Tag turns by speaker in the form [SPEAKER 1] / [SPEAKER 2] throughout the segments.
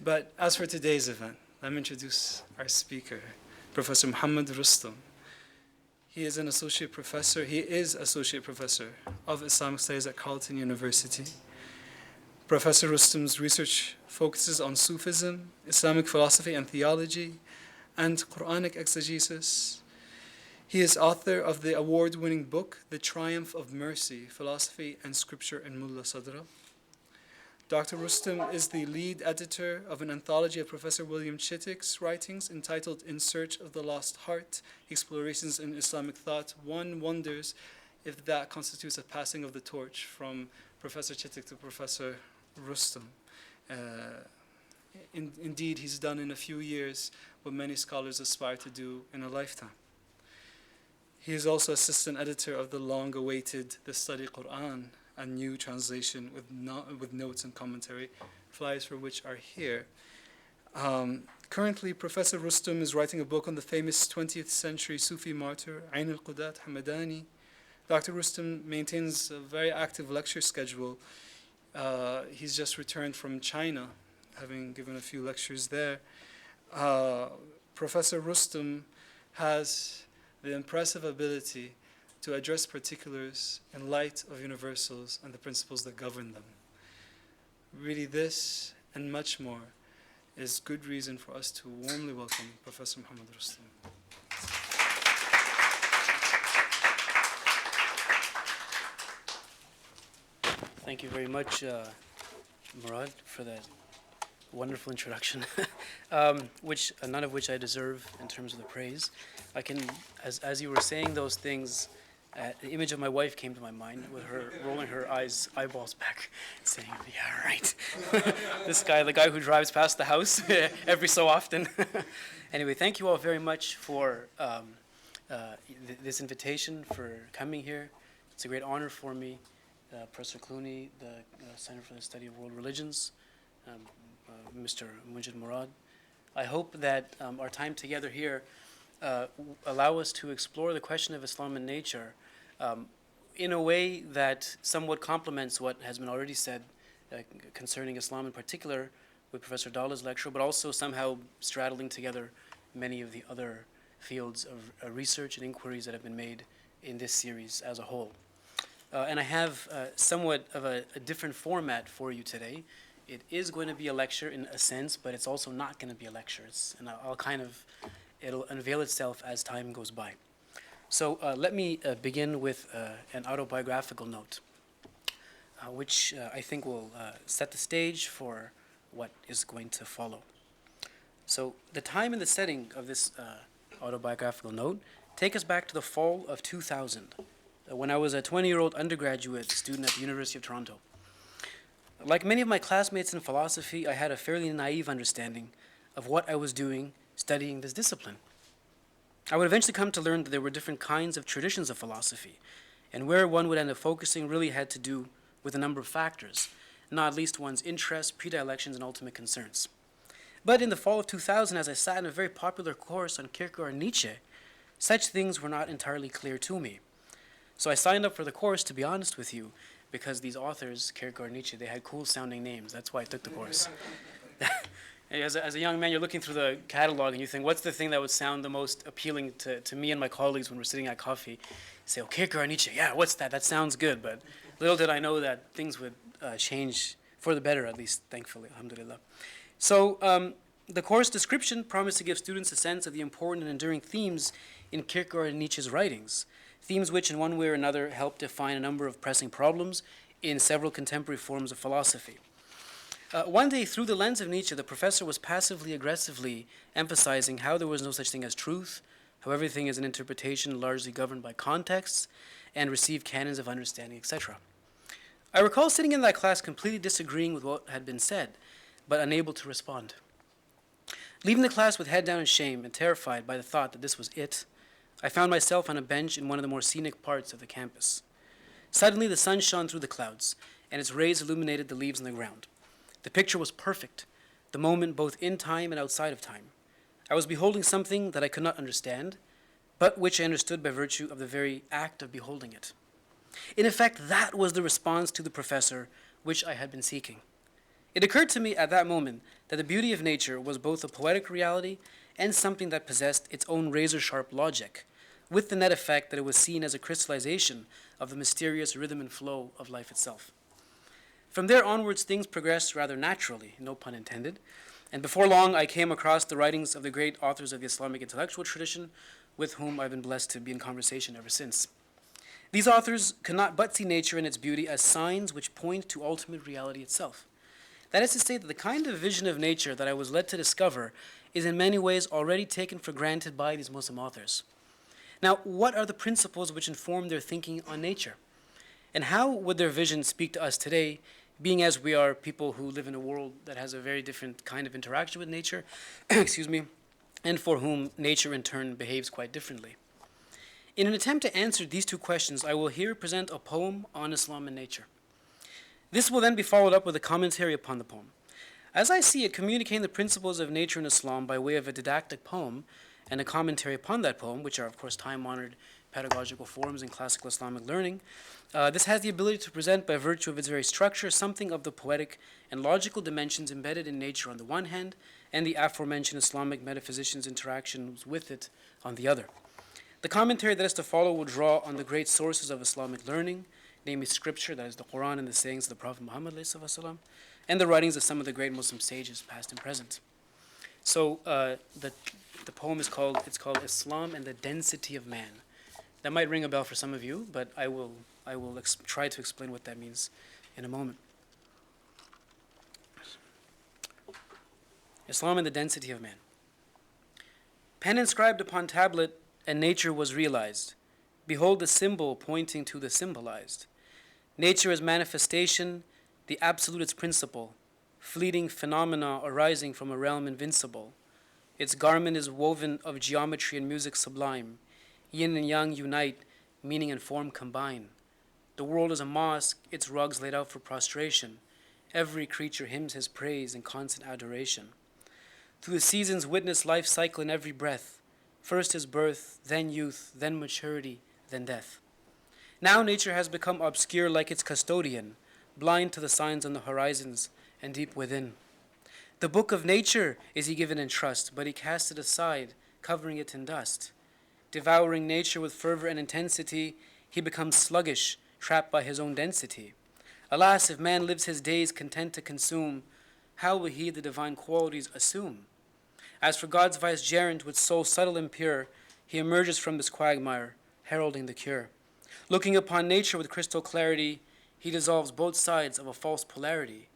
[SPEAKER 1] But as for today's event, let me introduce our speaker, Professor Mohammed Rustom. He is associate professor of Islamic Studies at Carleton University. Professor Rustom's research focuses on Sufism, Islamic philosophy and theology, and Quranic exegesis. He is author of the award-winning book, The Triumph of Mercy, Philosophy and Scripture in Mulla Sadra. Dr. Rustom is the lead editor of an anthology of Professor William Chittick's writings entitled In Search of the Lost Heart, Explorations in Islamic Thought. One wonders if that constitutes a passing of the torch from Professor Chittick to Professor Rustom. Indeed, he's done in a few years what many scholars aspire to do in a lifetime. He is also assistant editor of the long-awaited The Study Quran, a new translation with notes and commentary, flyers for which are here. Currently, Professor Rustom is writing a book on the famous 20th century Sufi martyr, Ain al-Qudat Hamadani. Dr. Rustom maintains a very active lecture schedule. He's just returned from China, having given a few lectures there. Professor Rustom has the impressive ability to address particulars in light of universals and the principles that govern them. Really, this and much more is good reason for us to warmly welcome Professor Mohammed Rustom.
[SPEAKER 2] Thank you very much, Murad, for that wonderful introduction, none of which I deserve in terms of the praise. I can, as you were saying those things, the image of my wife came to my mind with her rolling her eyeballs back, saying, "Yeah, right." This guy, the guy who drives past the house every so often. Anyway, thank you all very much for this invitation, for coming here. It's a great honor for me. Professor Clooney, the Center for the Study of World Religions, Mr. Munjed Murad. I hope that our time together here allow us to explore the question of Islam and nature in a way that somewhat complements what has been already said concerning Islam in particular with Professor Dalla's lecture, but also somehow straddling together many of the other fields of research and inquiries that have been made in this series as a whole. And I have somewhat of a different format for you today. It is going to be a lecture in a sense, but it's also not going to be a lecture. It'll unveil itself as time goes by. So let me begin with an autobiographical note, which I think will set the stage for what is going to follow. So the time and the setting of this autobiographical note take us back to the fall of 2000, when I was a 20-year-old undergraduate student at the University of Toronto. Like many of my classmates in philosophy, I had a fairly naive understanding of what I was doing studying this discipline. I would eventually come to learn that there were different kinds of traditions of philosophy, and where one would end up focusing really had to do with a number of factors, not least one's interests, predilections, and ultimate concerns. But in the fall of 2000, as I sat in a very popular course on Kierkegaard and Nietzsche, such things were not entirely clear to me. So I signed up for the course, to be honest with you, because these authors, Kierkegaard and Nietzsche, they had cool-sounding names. That's why I took the course. As a young man, you're looking through the catalog and you think, what's the thing that would sound the most appealing to me and my colleagues when we're sitting at coffee? You say, oh, Kierkegaard and Nietzsche, yeah, what's that? That sounds good. But little did I know that things would change for the better, at least, thankfully, alhamdulillah. So the course description promised to give students a sense of the important and enduring themes in Kierkegaard and Nietzsche's writings, themes which in one way or another help define a number of pressing problems in several contemporary forms of philosophy. One day, through the lens of Nietzsche, the professor was passively aggressively emphasizing how there was no such thing as truth, how everything is an interpretation largely governed by contexts and received canons of understanding, etc. I recall sitting in that class completely disagreeing with what had been said, but unable to respond. Leaving the class with head down in shame and terrified by the thought that this was it, I found myself on a bench in one of the more scenic parts of the campus. Suddenly, the sun shone through the clouds, and its rays illuminated the leaves on the ground. The picture was perfect, the moment both in time and outside of time. I was beholding something that I could not understand, but which I understood by virtue of the very act of beholding it. In effect, that was the response to the professor which I had been seeking. It occurred to me at that moment that the beauty of nature was both a poetic reality and something that possessed its own razor-sharp logic, with the net effect that it was seen as a crystallization of the mysterious rhythm and flow of life itself. From there onwards, things progressed rather naturally, no pun intended, and before long I came across the writings of the great authors of the Islamic intellectual tradition, with whom I've been blessed to be in conversation ever since. These authors could not but see nature and its beauty as signs which point to ultimate reality itself. That is to say that the kind of vision of nature that I was led to discover is in many ways already taken for granted by these Muslim authors. Now, what are the principles which inform their thinking on nature? And how would their vision speak to us today, being as we are people who live in a world that has a very different kind of interaction with nature, excuse me, and for whom nature in turn behaves quite differently? In an attempt to answer these two questions, I will here present a poem on Islam and nature. This will then be followed up with a commentary upon the poem. As I see it, communicating the principles of nature in Islam by way of a didactic poem and a commentary upon that poem, which are of course time-honored pedagogical forms in classical Islamic learning, this has the ability to present by virtue of its very structure something of the poetic and logical dimensions embedded in nature on the one hand, and the aforementioned Islamic metaphysicians' interactions with it on the other. The commentary that is to follow will draw on the great sources of Islamic learning, namely scripture, that is the Quran and the sayings of the Prophet Muhammad ﷺ, and the writings of some of the great Muslim sages, past and present. So the poem is called Islam and the Density of Man. That might ring a bell for some of you, but I will try to explain what that means in a moment. Islam and the Density of Man. Pen inscribed upon tablet, and nature was realized. Behold the symbol pointing to the symbolized. Nature is manifestation, the absolute its principle, fleeting phenomena arising from a realm invincible. Its garment is woven of geometry and music sublime. Yin and yang unite, meaning and form combine. The world is a mosque, its rugs laid out for prostration. Every creature hymns his praise in constant adoration. Through the seasons witness life cycle in every breath. First is birth, then youth, then maturity, then death. Now nature has become obscure like its custodian, blind to the signs on the horizons and deep within. The book of nature is he given in trust, but he casts it aside, covering it in dust. Devouring nature with fervor and intensity, he becomes sluggish, trapped by his own density. Alas, if man lives his days content to consume, how will he the divine qualities assume? As for God's vicegerent with soul subtle and pure, he emerges from this quagmire, heralding the cure. Looking upon nature with crystal clarity, he dissolves both sides of a false polarity.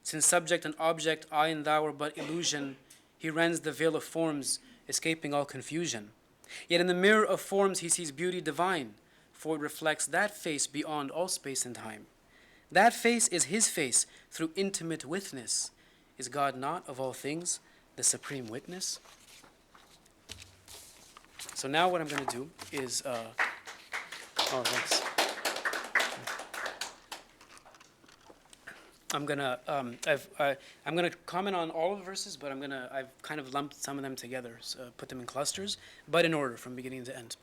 [SPEAKER 2] Since subject and object, I and thou are but illusion, he rends the veil of forms, escaping all confusion. Yet in the mirror of forms he sees beauty divine, for it reflects that face beyond all space and time. That face is his face through intimate witness. Is God not, of all things, the supreme witness? So now what I'm going to do is, thanks. I'm gonna comment on all of the verses, but I've kind of lumped some of them together, so put them in clusters, but in order from beginning to end.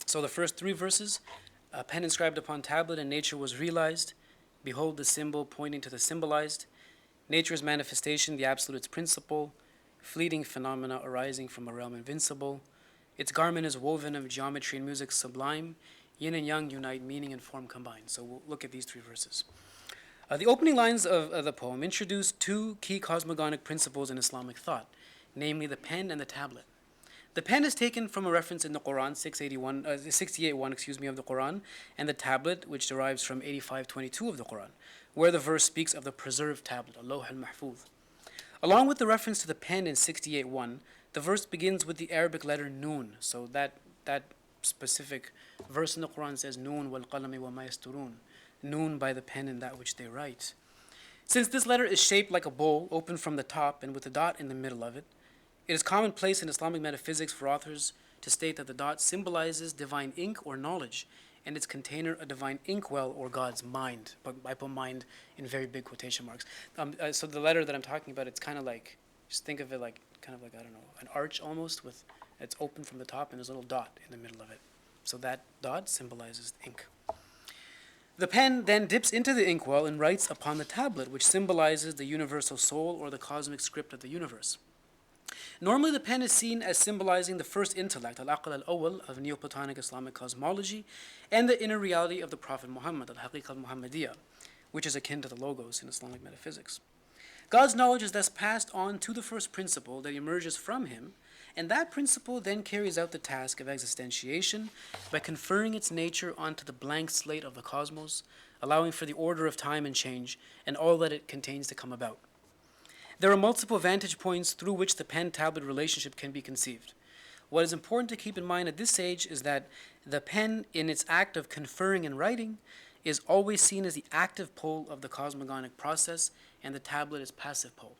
[SPEAKER 2] So the first three verses, a pen inscribed upon tablet and nature was realized. Behold the symbol pointing to the symbolized. Nature's manifestation, the absolute its principle. Fleeting phenomena arising from a realm invincible. Its garment is woven of geometry and music sublime. Yin and yang unite, meaning and form combine. So we'll look at these three verses. The opening lines of the poem introduce two key cosmogonic principles in Islamic thought, namely the pen and the tablet. The pen is taken from a reference in the Quran, 68:1 of the Quran, and the tablet, which derives from 85:22 of the Quran, where the verse speaks of the preserved tablet, Al-Lawh al-Mahfuz. Along with the reference to the pen in 68:1, the verse begins with the Arabic letter Noon. So that specific verse in the Quran says, Noon wal qalami wa ma yasturun. Noon by the pen and that which they write. Since this letter is shaped like a bowl, open from the top and with a dot in the middle of it, it is commonplace in Islamic metaphysics for authors to state that the dot symbolizes divine ink or knowledge, and its container a divine inkwell or God's mind. But I put mind in very big quotation marks. So the letter that I'm talking about, it's kind of like, just think of it like, I don't know, an arch almost with, it's open from the top and there's a little dot in the middle of it. So that dot symbolizes ink. The pen then dips into the inkwell and writes upon the tablet, which symbolizes the universal soul or the cosmic script of the universe. Normally, the pen is seen as symbolizing the first intellect, al-aql al-awwal of Neoplatonic Islamic cosmology, and the inner reality of the Prophet Muhammad, al-haqiqa al-Muhammadiyya, which is akin to the logos in Islamic metaphysics. God's knowledge is thus passed on to the first principle that emerges from him, and that principle then carries out the task of existentiation by conferring its nature onto the blank slate of the cosmos, allowing for the order of time and change and all that it contains to come about. There are multiple vantage points through which the pen-tablet relationship can be conceived. What is important to keep in mind at this stage is that the pen, in its act of conferring and writing, is always seen as the active pole of the cosmogonic process, and the tablet is passive pole.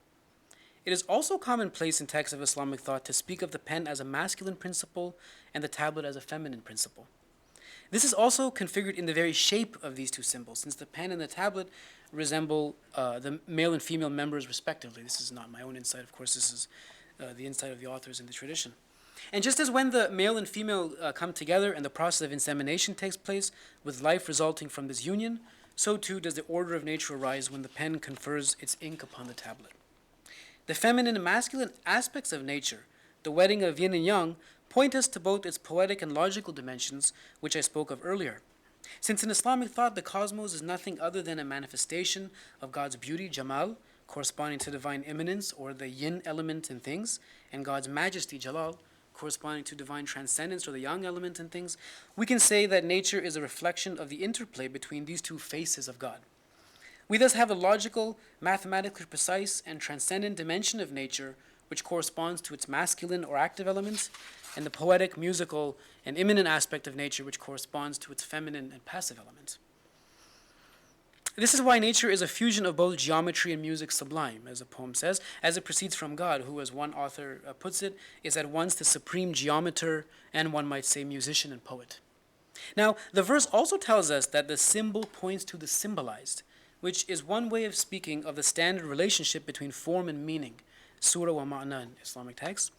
[SPEAKER 2] It is also commonplace in texts of Islamic thought to speak of the pen as a masculine principle and the tablet as a feminine principle. This is also configured in the very shape of these two symbols, since the pen and the tablet resemble the male and female members respectively. This is not my own insight, of course, this is the insight of the authors in the tradition. And just as when the male and female come together and the process of insemination takes place, with life resulting from this union, so too does the order of nature arise when the pen confers its ink upon the tablet. The feminine and masculine aspects of nature, the wedding of yin and yang, point us to both its poetic and logical dimensions, which I spoke of earlier. Since in Islamic thought the cosmos is nothing other than a manifestation of God's beauty, Jamal, corresponding to divine immanence or the yin element in things, and God's majesty, Jalal, corresponding to divine transcendence or the yang element in things, we can say that nature is a reflection of the interplay between these two faces of God. We thus have a logical, mathematically precise, and transcendent dimension of nature which corresponds to its masculine or active elements, and the poetic, musical, and immanent aspect of nature which corresponds to its feminine and passive elements. This is why nature is a fusion of both geometry and music sublime, as a poem says, as it proceeds from God, who, as one author puts it, is at once the supreme geometer and, one might say, musician and poet. Now, the verse also tells us that the symbol points to the symbolized, which is one way of speaking of the standard relationship between form and meaning, surah wa ma'na in Islamic texts.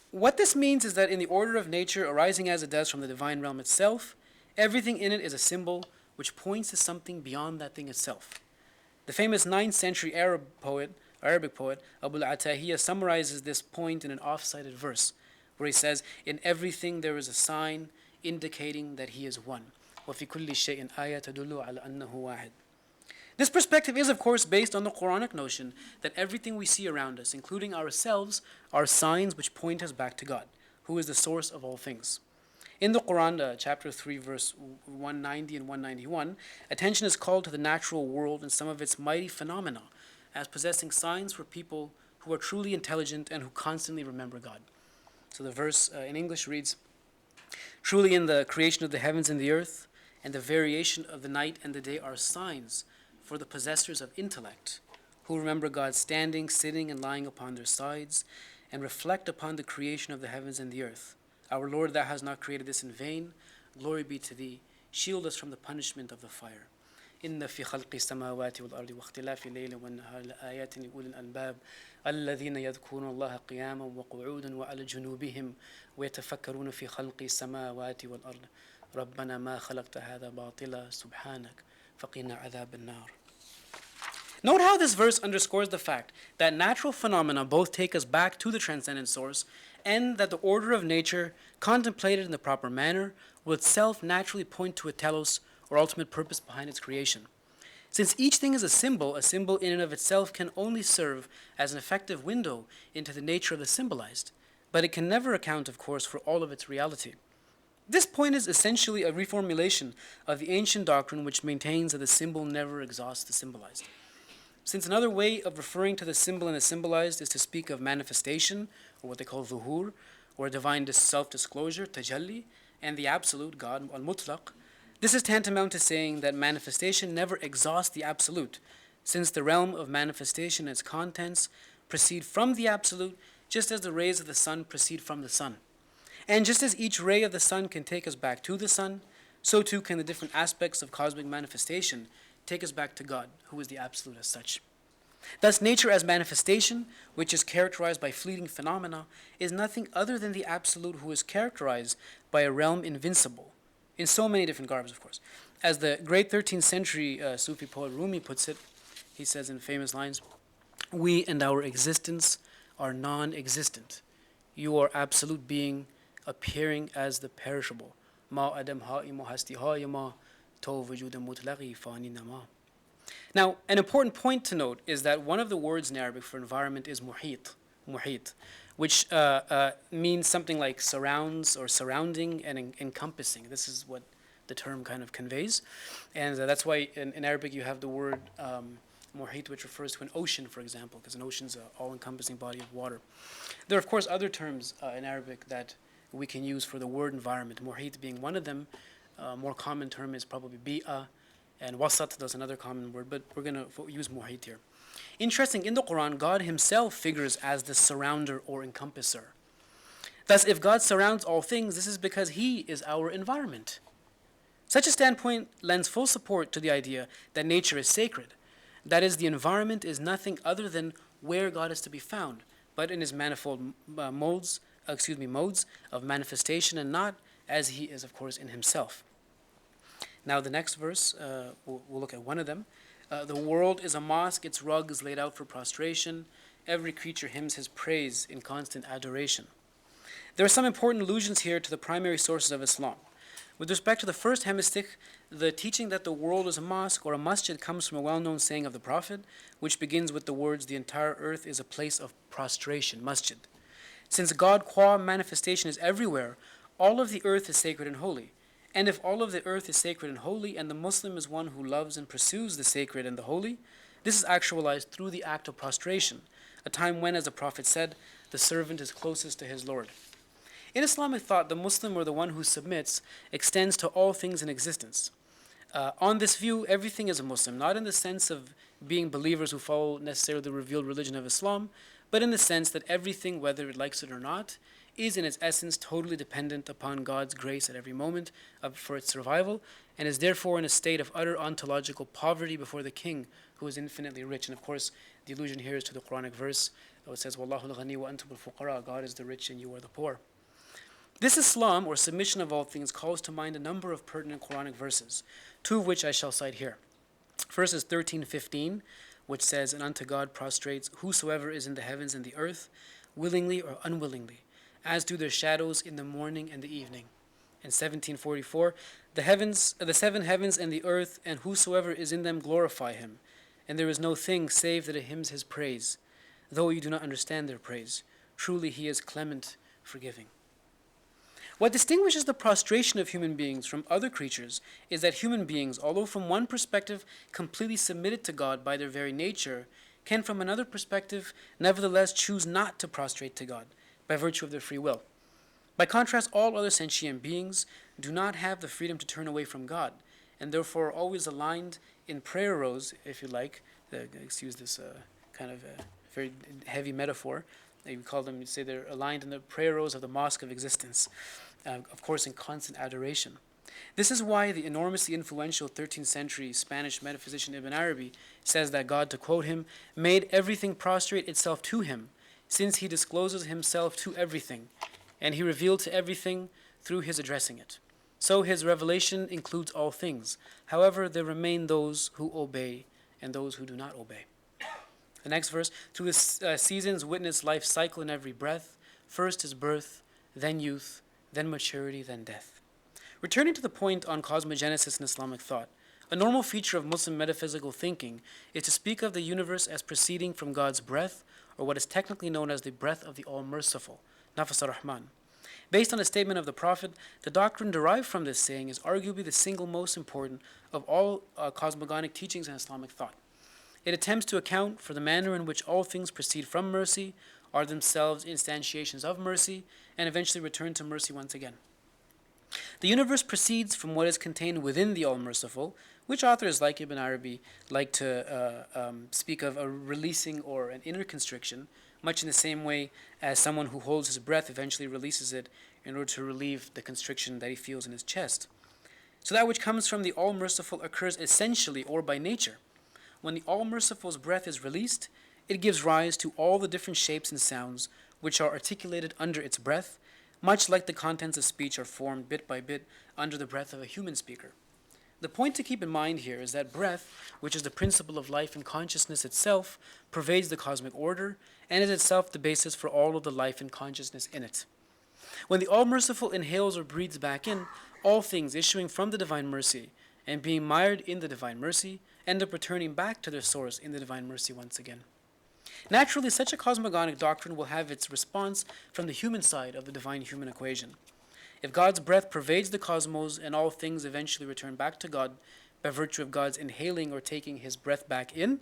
[SPEAKER 2] What this means is that in the order of nature arising as it does from the divine realm itself, everything in it is a symbol which points to something beyond that thing itself. The famous 9th century Arabic poet, Abu al-Atahiyya, summarizes this point in an off-cited verse, where he says, "In everything there is a sign indicating that he is one. وَفِي كُلِّ شَيْءٍ آيَةٌ تَدُلُّ عَلَى أَنَّهُ وَاحِدٌ." This perspective is, of course, based on the Quranic notion that everything we see around us, including ourselves, are signs which point us back to God, who is the source of all things. In the Quran, chapter 3, verse 190 and 191, attention is called to the natural world and some of its mighty phenomena as possessing signs for people who are truly intelligent and who constantly remember God. So the verse in English reads, "Truly in the creation of the heavens and the earth, and the variation of the night and the day are signs for the possessors of intellect, who remember God standing, sitting, and lying upon their sides, and reflect upon the creation of the heavens and the earth. Our Lord, thou hast not created this in vain. Glory be to thee. Shield us from the punishment of the fire. إن في خلق السماوات والأرض واختلاف الليل والنهار لآيات لأولي الألباب الذين يذكرون الله قياما وقعودا وعلى جنوبهم ويتفكرون في خلق السماوات والأرض ربنا ما خلقت هذا باطلا سبحانك فقنا عذاب النار." Note how this verse underscores the fact that natural phenomena both take us back to the transcendent source, and that the order of nature, contemplated in the proper manner, will itself naturally point to a telos, or ultimate purpose behind its creation. Since each thing is a symbol in and of itself can only serve as an effective window into the nature of the symbolized, but it can never account, of course, for all of its reality. This point is essentially a reformulation of the ancient doctrine which maintains that the symbol never exhausts the symbolized. Since another way of referring to the symbol and the symbolized is to speak of manifestation, or what they call dhuhur, or divine self-disclosure, tajalli, and the absolute, God, al-mutlaq, this is tantamount to saying that manifestation never exhausts the absolute, since the realm of manifestation and its contents proceed from the absolute, just as the rays of the sun proceed from the sun. And just as each ray of the sun can take us back to the sun, so too can the different aspects of cosmic manifestation take us back to God, who is the absolute as such. Thus, nature as manifestation, which is characterized by fleeting phenomena, is nothing other than the absolute who is characterized by a realm invincible, in so many different garbs, of course, As the great 13th century Sufi poet Rumi puts it, he says in famous lines, "We and our existence are non-existent. You are absolute being, appearing as the perishable. Ma adam ha'imu hasti ha'yama, to wujud mutlaqi fani nama." Now, an important point to note is that one of the words in Arabic for environment is muhit, which means something like surrounds or surrounding and encompassing. This is what the term kind of conveys. And that's why in Arabic you have the word muhit, which refers to an ocean, for example, because an ocean is an all-encompassing body of water. There are, of course, other terms in Arabic that we can use for the word environment, muhit being one of them. More common term is probably bi'a, and wasat, that's another common word, but we're going to use muhit here. Interesting, in the Quran, God himself figures as the surrounder or encompasser. Thus, if God surrounds all things, this is because he is our environment. Such a standpoint lends full support to the idea that nature is sacred. That is, the environment is nothing other than where God is to be found, but in his manifold modes of manifestation, and not as he is, of course, in himself. Now, the next verse, we'll look at one of them. The world is a mosque, its rug is laid out for prostration. Every creature hymns his praise in constant adoration. There are some important allusions here to the primary sources of Islam. With respect to the first hemistich, the teaching that the world is a mosque or a masjid comes from a well-known saying of the Prophet, which begins with the words, "The entire earth is a place of prostration," masjid. Since God, qua manifestation, is everywhere, all of the earth is sacred and holy. And if all of the earth is sacred and holy, and the Muslim is one who loves and pursues the sacred and the holy, this is actualized through the act of prostration, a time when, as the Prophet said, the servant is closest to his Lord. In Islamic thought, the Muslim, or the one who submits, extends to all things in existence. On this view, everything is a Muslim, not in the sense of being believers who follow necessarily the revealed religion of Islam, but in the sense that everything, whether it likes it or not, is in its essence totally dependent upon God's grace at every moment for its survival, and is therefore in a state of utter ontological poverty before the King, who is infinitely rich. And of course, the allusion here is to the Quranic verse, which says, "Wallahu al-ghani wa antum al-fuqara," God is the rich and you are the poor. This Islam, or submission of all things, calls to mind a number of pertinent Quranic verses, two of which I shall cite here. First is 13:15, which says, "And unto God prostrates whosoever is in the heavens and the earth, willingly or unwillingly, as do their shadows in the morning and the evening." And 17:44, the seven heavens and the earth, and whosoever is in them glorify him. And there is no thing save that it hymns his praise, though you do not understand their praise. Truly he is clement, forgiving. What distinguishes the prostration of human beings from other creatures is that human beings, although from one perspective completely submitted to God by their very nature, can from another perspective nevertheless choose not to prostrate to God by virtue of their free will. By contrast, all other sentient beings do not have the freedom to turn away from God, and therefore are always aligned in prayer rows, if you like. Excuse this kind of very heavy metaphor. You call them, you say they're aligned in the prayer rows of the mosque of existence, of course in constant adoration. This is why the enormously influential 13th century Spanish metaphysician Ibn Arabi says that God, to quote him, made everything prostrate itself to him, since he discloses himself to everything, and he revealed to everything through his addressing it. So his revelation includes all things. However, there remain those who obey and those who do not obey. The next verse, "Through the seasons witness life's cycle in every breath. First is birth, then youth, then maturity, then death." Returning to the point on cosmogenesis in Islamic thought, a normal feature of Muslim metaphysical thinking is to speak of the universe as proceeding from God's breath, or what is technically known as the breath of the All-Merciful, Nafas ar-Rahman. Based on a statement of the Prophet, the doctrine derived from this saying is arguably the single most important of all cosmogonic teachings in Islamic thought. It attempts to account for the manner in which all things proceed from mercy, are themselves instantiations of mercy, and eventually return to mercy once again. The universe proceeds from what is contained within the All-Merciful, which authors like Ibn Arabi like to speak of a releasing or an inner constriction, much in the same way as someone who holds his breath eventually releases it in order to relieve the constriction that he feels in his chest. So that which comes from the All-Merciful occurs essentially or by nature. When the All-Merciful's breath is released, it gives rise to all the different shapes and sounds which are articulated under its breath, much like the contents of speech are formed bit by bit under the breath of a human speaker. The point to keep in mind here is that breath, which is the principle of life and consciousness itself, pervades the cosmic order and is itself the basis for all of the life and consciousness in it. When the All-Merciful inhales or breathes back in, all things issuing from the Divine Mercy and being mired in the Divine Mercy end up returning back to their source in the Divine Mercy once again. Naturally, such a cosmogonic doctrine will have its response from the human side of the divine-human equation. If God's breath pervades the cosmos and all things eventually return back to God by virtue of God's inhaling or taking his breath back in,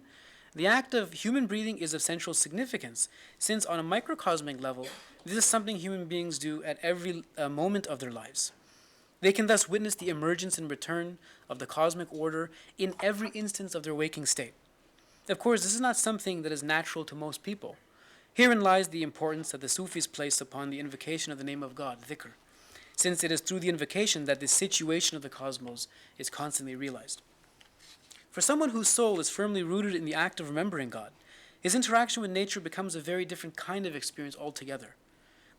[SPEAKER 2] the act of human breathing is of central significance, since on a microcosmic level, this is something human beings do at every moment of their lives. They can thus witness the emergence and return of the cosmic order in every instance of their waking state. Of course, this is not something that is natural to most people. Herein lies the importance that the Sufis place upon the invocation of the name of God, dhikr, since it is through the invocation that the situation of the cosmos is constantly realized. For someone whose soul is firmly rooted in the act of remembering God, his interaction with nature becomes a very different kind of experience altogether.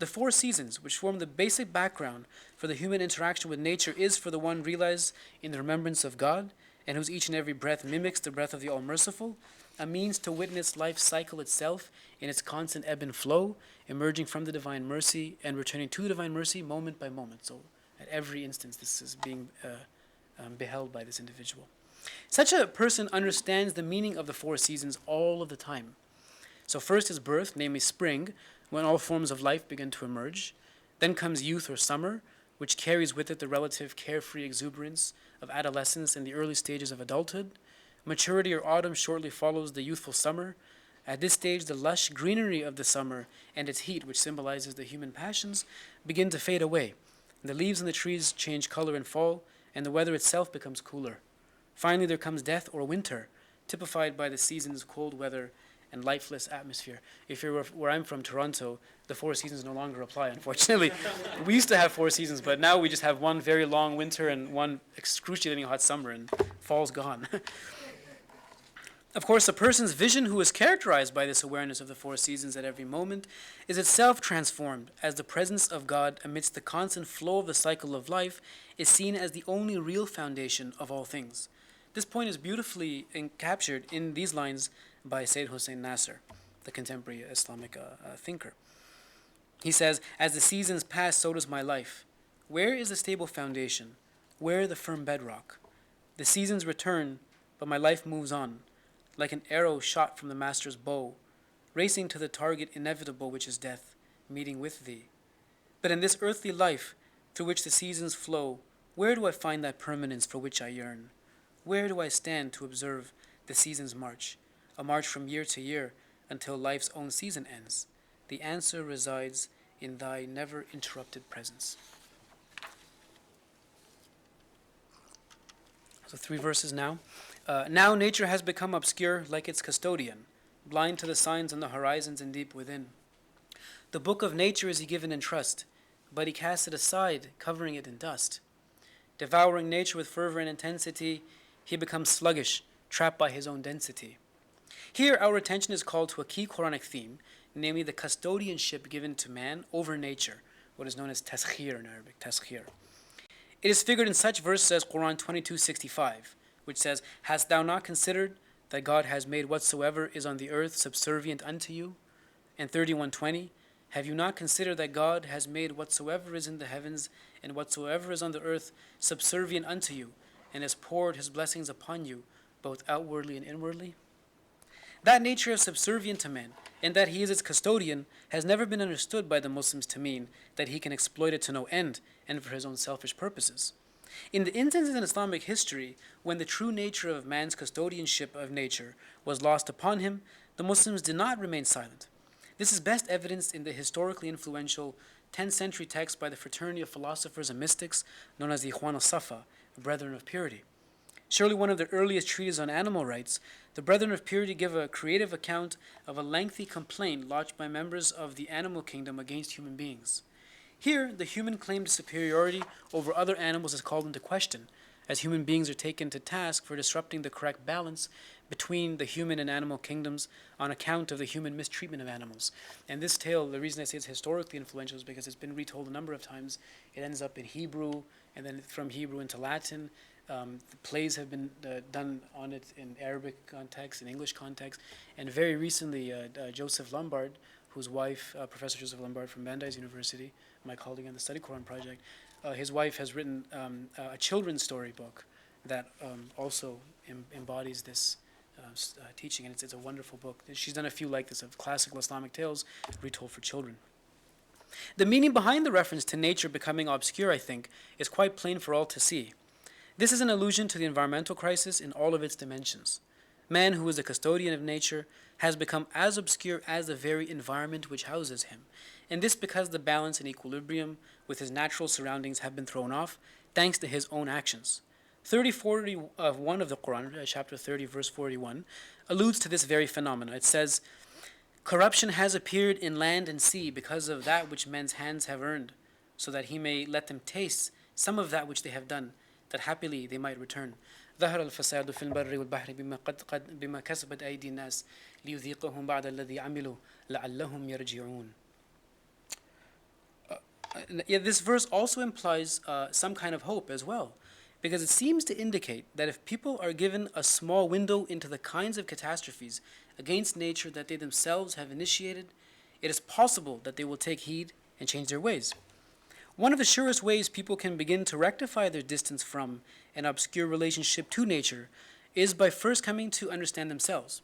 [SPEAKER 2] The four seasons, which form the basic background for the human interaction with nature, is for the one realized in the remembrance of God, and whose each and every breath mimics the breath of the All-Merciful, a means to witness life's cycle itself in its constant ebb and flow, emerging from the Divine Mercy and returning to Divine Mercy moment by moment. So at every instance, this is being beheld by this individual. Such a person understands the meaning of the four seasons all of the time. So first is birth, namely spring, when all forms of life begin to emerge. Then comes youth or summer, which carries with it the relative carefree exuberance of adolescence and the early stages of adulthood. Maturity or autumn shortly follows the youthful summer. At this stage, the lush greenery of the summer and its heat, which symbolizes the human passions, begin to fade away. The leaves on the trees change color and fall, and the weather itself becomes cooler. Finally, there comes death or winter, typified by the seasons of cold weather and lifeless atmosphere. If you're where I'm from, Toronto, the four seasons no longer apply, unfortunately. We used to have four seasons, but now we just have one very long winter and one excruciating hot summer, and fall's gone. Of course, a person's vision who is characterized by this awareness of the four seasons at every moment is itself transformed, as the presence of God amidst the constant flow of the cycle of life is seen as the only real foundation of all things. This point is beautifully captured in these lines by Sayyid Hussein Nasser, the contemporary Islamic thinker. He says, "As the seasons pass, so does my life. Where is the stable foundation? Where the firm bedrock? The seasons return, but my life moves on, like an arrow shot from the master's bow, racing to the target inevitable, which is death, meeting with thee. But in this earthly life, through which the seasons flow, where do I find that permanence for which I yearn? Where do I stand to observe the seasons march, a march from year to year until life's own season ends? The answer resides in thy never interrupted presence." So 3 verses now. Now nature has become obscure like its custodian, blind to the signs on the horizons and deep within. The book of nature is he given in trust, but he casts it aside, covering it in dust. Devouring nature with fervor and intensity, he becomes sluggish, trapped by his own density. Here our attention is called to a key Quranic theme, namely the custodianship given to man over nature, what is known as taskhir in Arabic, taskhir. It is figured in such verses as Quran 22:65, which says, "Hast thou not considered that God has made whatsoever is on the earth subservient unto you?" And 31:20, "Have you not considered that God has made whatsoever is in the heavens and whatsoever is on the earth subservient unto you, and has poured his blessings upon you, both outwardly and inwardly?" That nature of subservient to man, and that he is its custodian, has never been understood by the Muslims to mean that he can exploit it to no end and for his own selfish purposes. In the instances in Islamic history when the true nature of man's custodianship of nature was lost upon him, the Muslims did not remain silent. This is best evidenced in the historically influential 10th century text by the fraternity of philosophers and mystics known as the Ikhwan al-Safa, Brethren of Purity. Surely one of the earliest treatises on animal rights, the Brethren of Purity give a creative account of a lengthy complaint lodged by members of the animal kingdom against human beings. Here, the human claim to superiority over other animals is called into question, as human beings are taken to task for disrupting the correct balance between the human and animal kingdoms on account of the human mistreatment of animals. And this tale, the reason I say it's historically influential is because it's been retold a number of times. It ends up in Hebrew, and then from Hebrew into Latin. The plays have been done on it in Arabic context, in English context, and very recently, Joseph Lombard, whose wife, Professor Joseph Lombard from Brandeis University, my colleague on the Study Quran project, his wife has written a children's story book that also embodies this teaching, and it's a wonderful book. She's done a few like this of classical Islamic tales retold for children. The meaning behind the reference to nature becoming obscure, I think, is quite plain for all to see. This is an allusion to the environmental crisis in all of its dimensions. Man, who is a custodian of nature, has become as obscure as the very environment which houses him, and this because the balance and equilibrium with his natural surroundings have been thrown off, thanks to his own actions. 30:41 of the Quran, chapter 30, verse 41, alludes to this very phenomenon. It says, "Corruption has appeared in land and sea because of that which men's hands have earned, so that he may let them taste some of that which they have done, that happily they might return. ظهر الفساد في البر والبحر بما كسبت أيدي الناس ليذيقهم بعد الذي عملوا لعلهم يرجعون." This verse also implies some kind of hope as well, because it seems to indicate that if people are given a small window into the kinds of catastrophes against nature that they themselves have initiated, it is possible that they will take heed and change their ways. One of the surest ways people can begin to rectify their distance from an obscure relationship to nature is by first coming to understand themselves.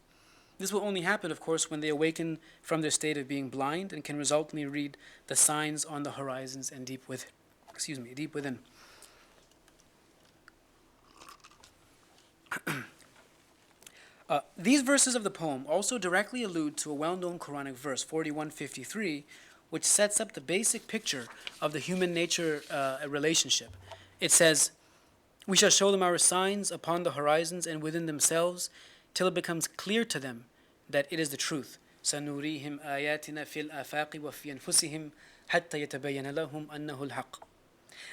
[SPEAKER 2] This will only happen, of course, when they awaken from their state of being blind and can resultantly read the signs on the horizons and deep within. These verses of the poem also directly allude to a well-known Quranic verse, 41:53, which sets up the basic picture of the human nature relationship. It says, "We shall show them our signs upon the horizons and within themselves, till it becomes clear to them that it is the truth. سَنُرِيهِمْ آيَاتِنَا فِي الْآفَاقِ وَفِي أَنفُسِهِمْ حَتَّى يَتَبَيَّنَ لَهُمْ أَنَّهُ الْحَقُّ."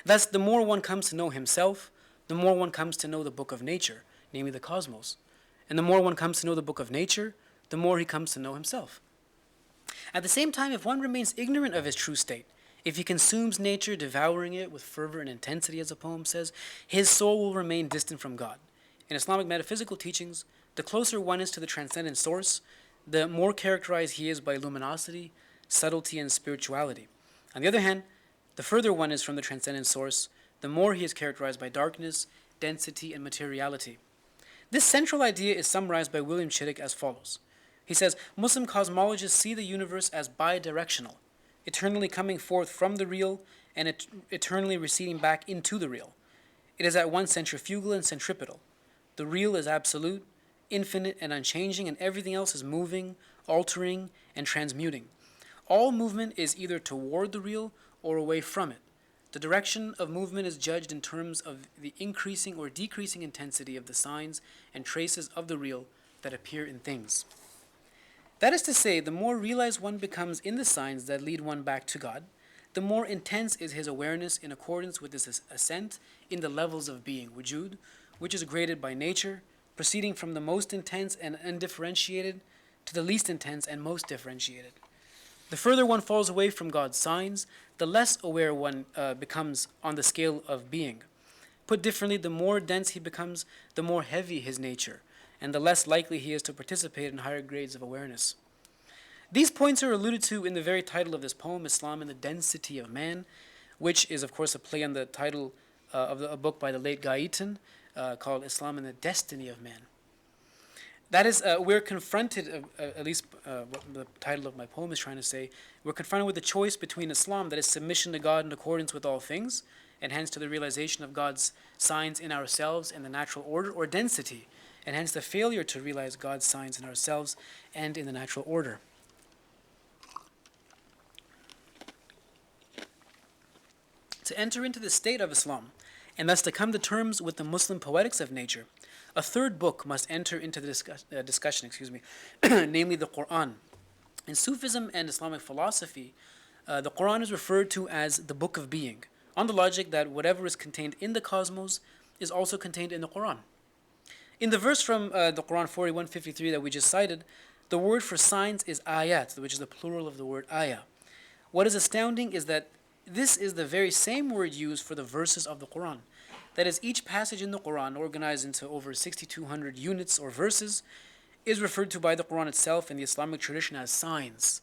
[SPEAKER 2] Thus, the more one comes to know himself, the more one comes to know the book of nature, namely the cosmos. And the more one comes to know the book of nature, the more he comes to know himself. At the same time, if one remains ignorant of his true state, if he consumes nature, devouring it with fervor and intensity, as the poem says, his soul will remain distant from God. In Islamic metaphysical teachings, the closer one is to the transcendent source, the more characterized he is by luminosity, subtlety, and spirituality. On the other hand, the further one is from the transcendent source, the more he is characterized by darkness, density, and materiality. This central idea is summarized by William Chittick as follows. He says, Muslim cosmologists see the universe as bidirectional, eternally coming forth from the real and eternally receding back into the real. It is at once centrifugal and centripetal. The real is absolute, infinite, and unchanging, and everything else is moving, altering, and transmuting. All movement is either toward the real or away from it. The direction of movement is judged in terms of the increasing or decreasing intensity of the signs and traces of the real that appear in things. That is to say, the more realized one becomes in the signs that lead one back to God, the more intense is his awareness in accordance with this ascent in the levels of being, wujud, which is graded by nature, proceeding from the most intense and undifferentiated to the least intense and most differentiated. The further one falls away from God's signs, the less aware one becomes on the scale of being. Put differently, the more dense he becomes, the more heavy his nature, and the less likely he is to participate in higher grades of awareness. These points are alluded to in the very title of this poem, Islam and the Density of Man, which is, of course, a play on the title of a book by the late Carleton called Islam and the Destiny of Man. That is, we're confronted, at least what the title of my poem is trying to say, we're confronted with the choice between Islam, that is submission to God in accordance with all things, and hence to the realization of God's signs in ourselves and the natural order, or density, and hence the failure to realize God's signs in ourselves and in the natural order. To enter into the state of Islam, and thus to come to terms with the Muslim poetics of nature, a third book must enter into the discussion, namely the Quran. In Sufism and Islamic philosophy, the Quran is referred to as the book of being, on the logic that whatever is contained in the cosmos is also contained in the Quran. In the verse from the Quran 41:53 that we just cited, the word for signs is ayat, which is the plural of the word ayah. What is astounding is that this is the very same word used for the verses of the Quran. That is, each passage in the Quran, organized into over 6,200 units or verses, is referred to by the Quran itself in the Islamic tradition as signs,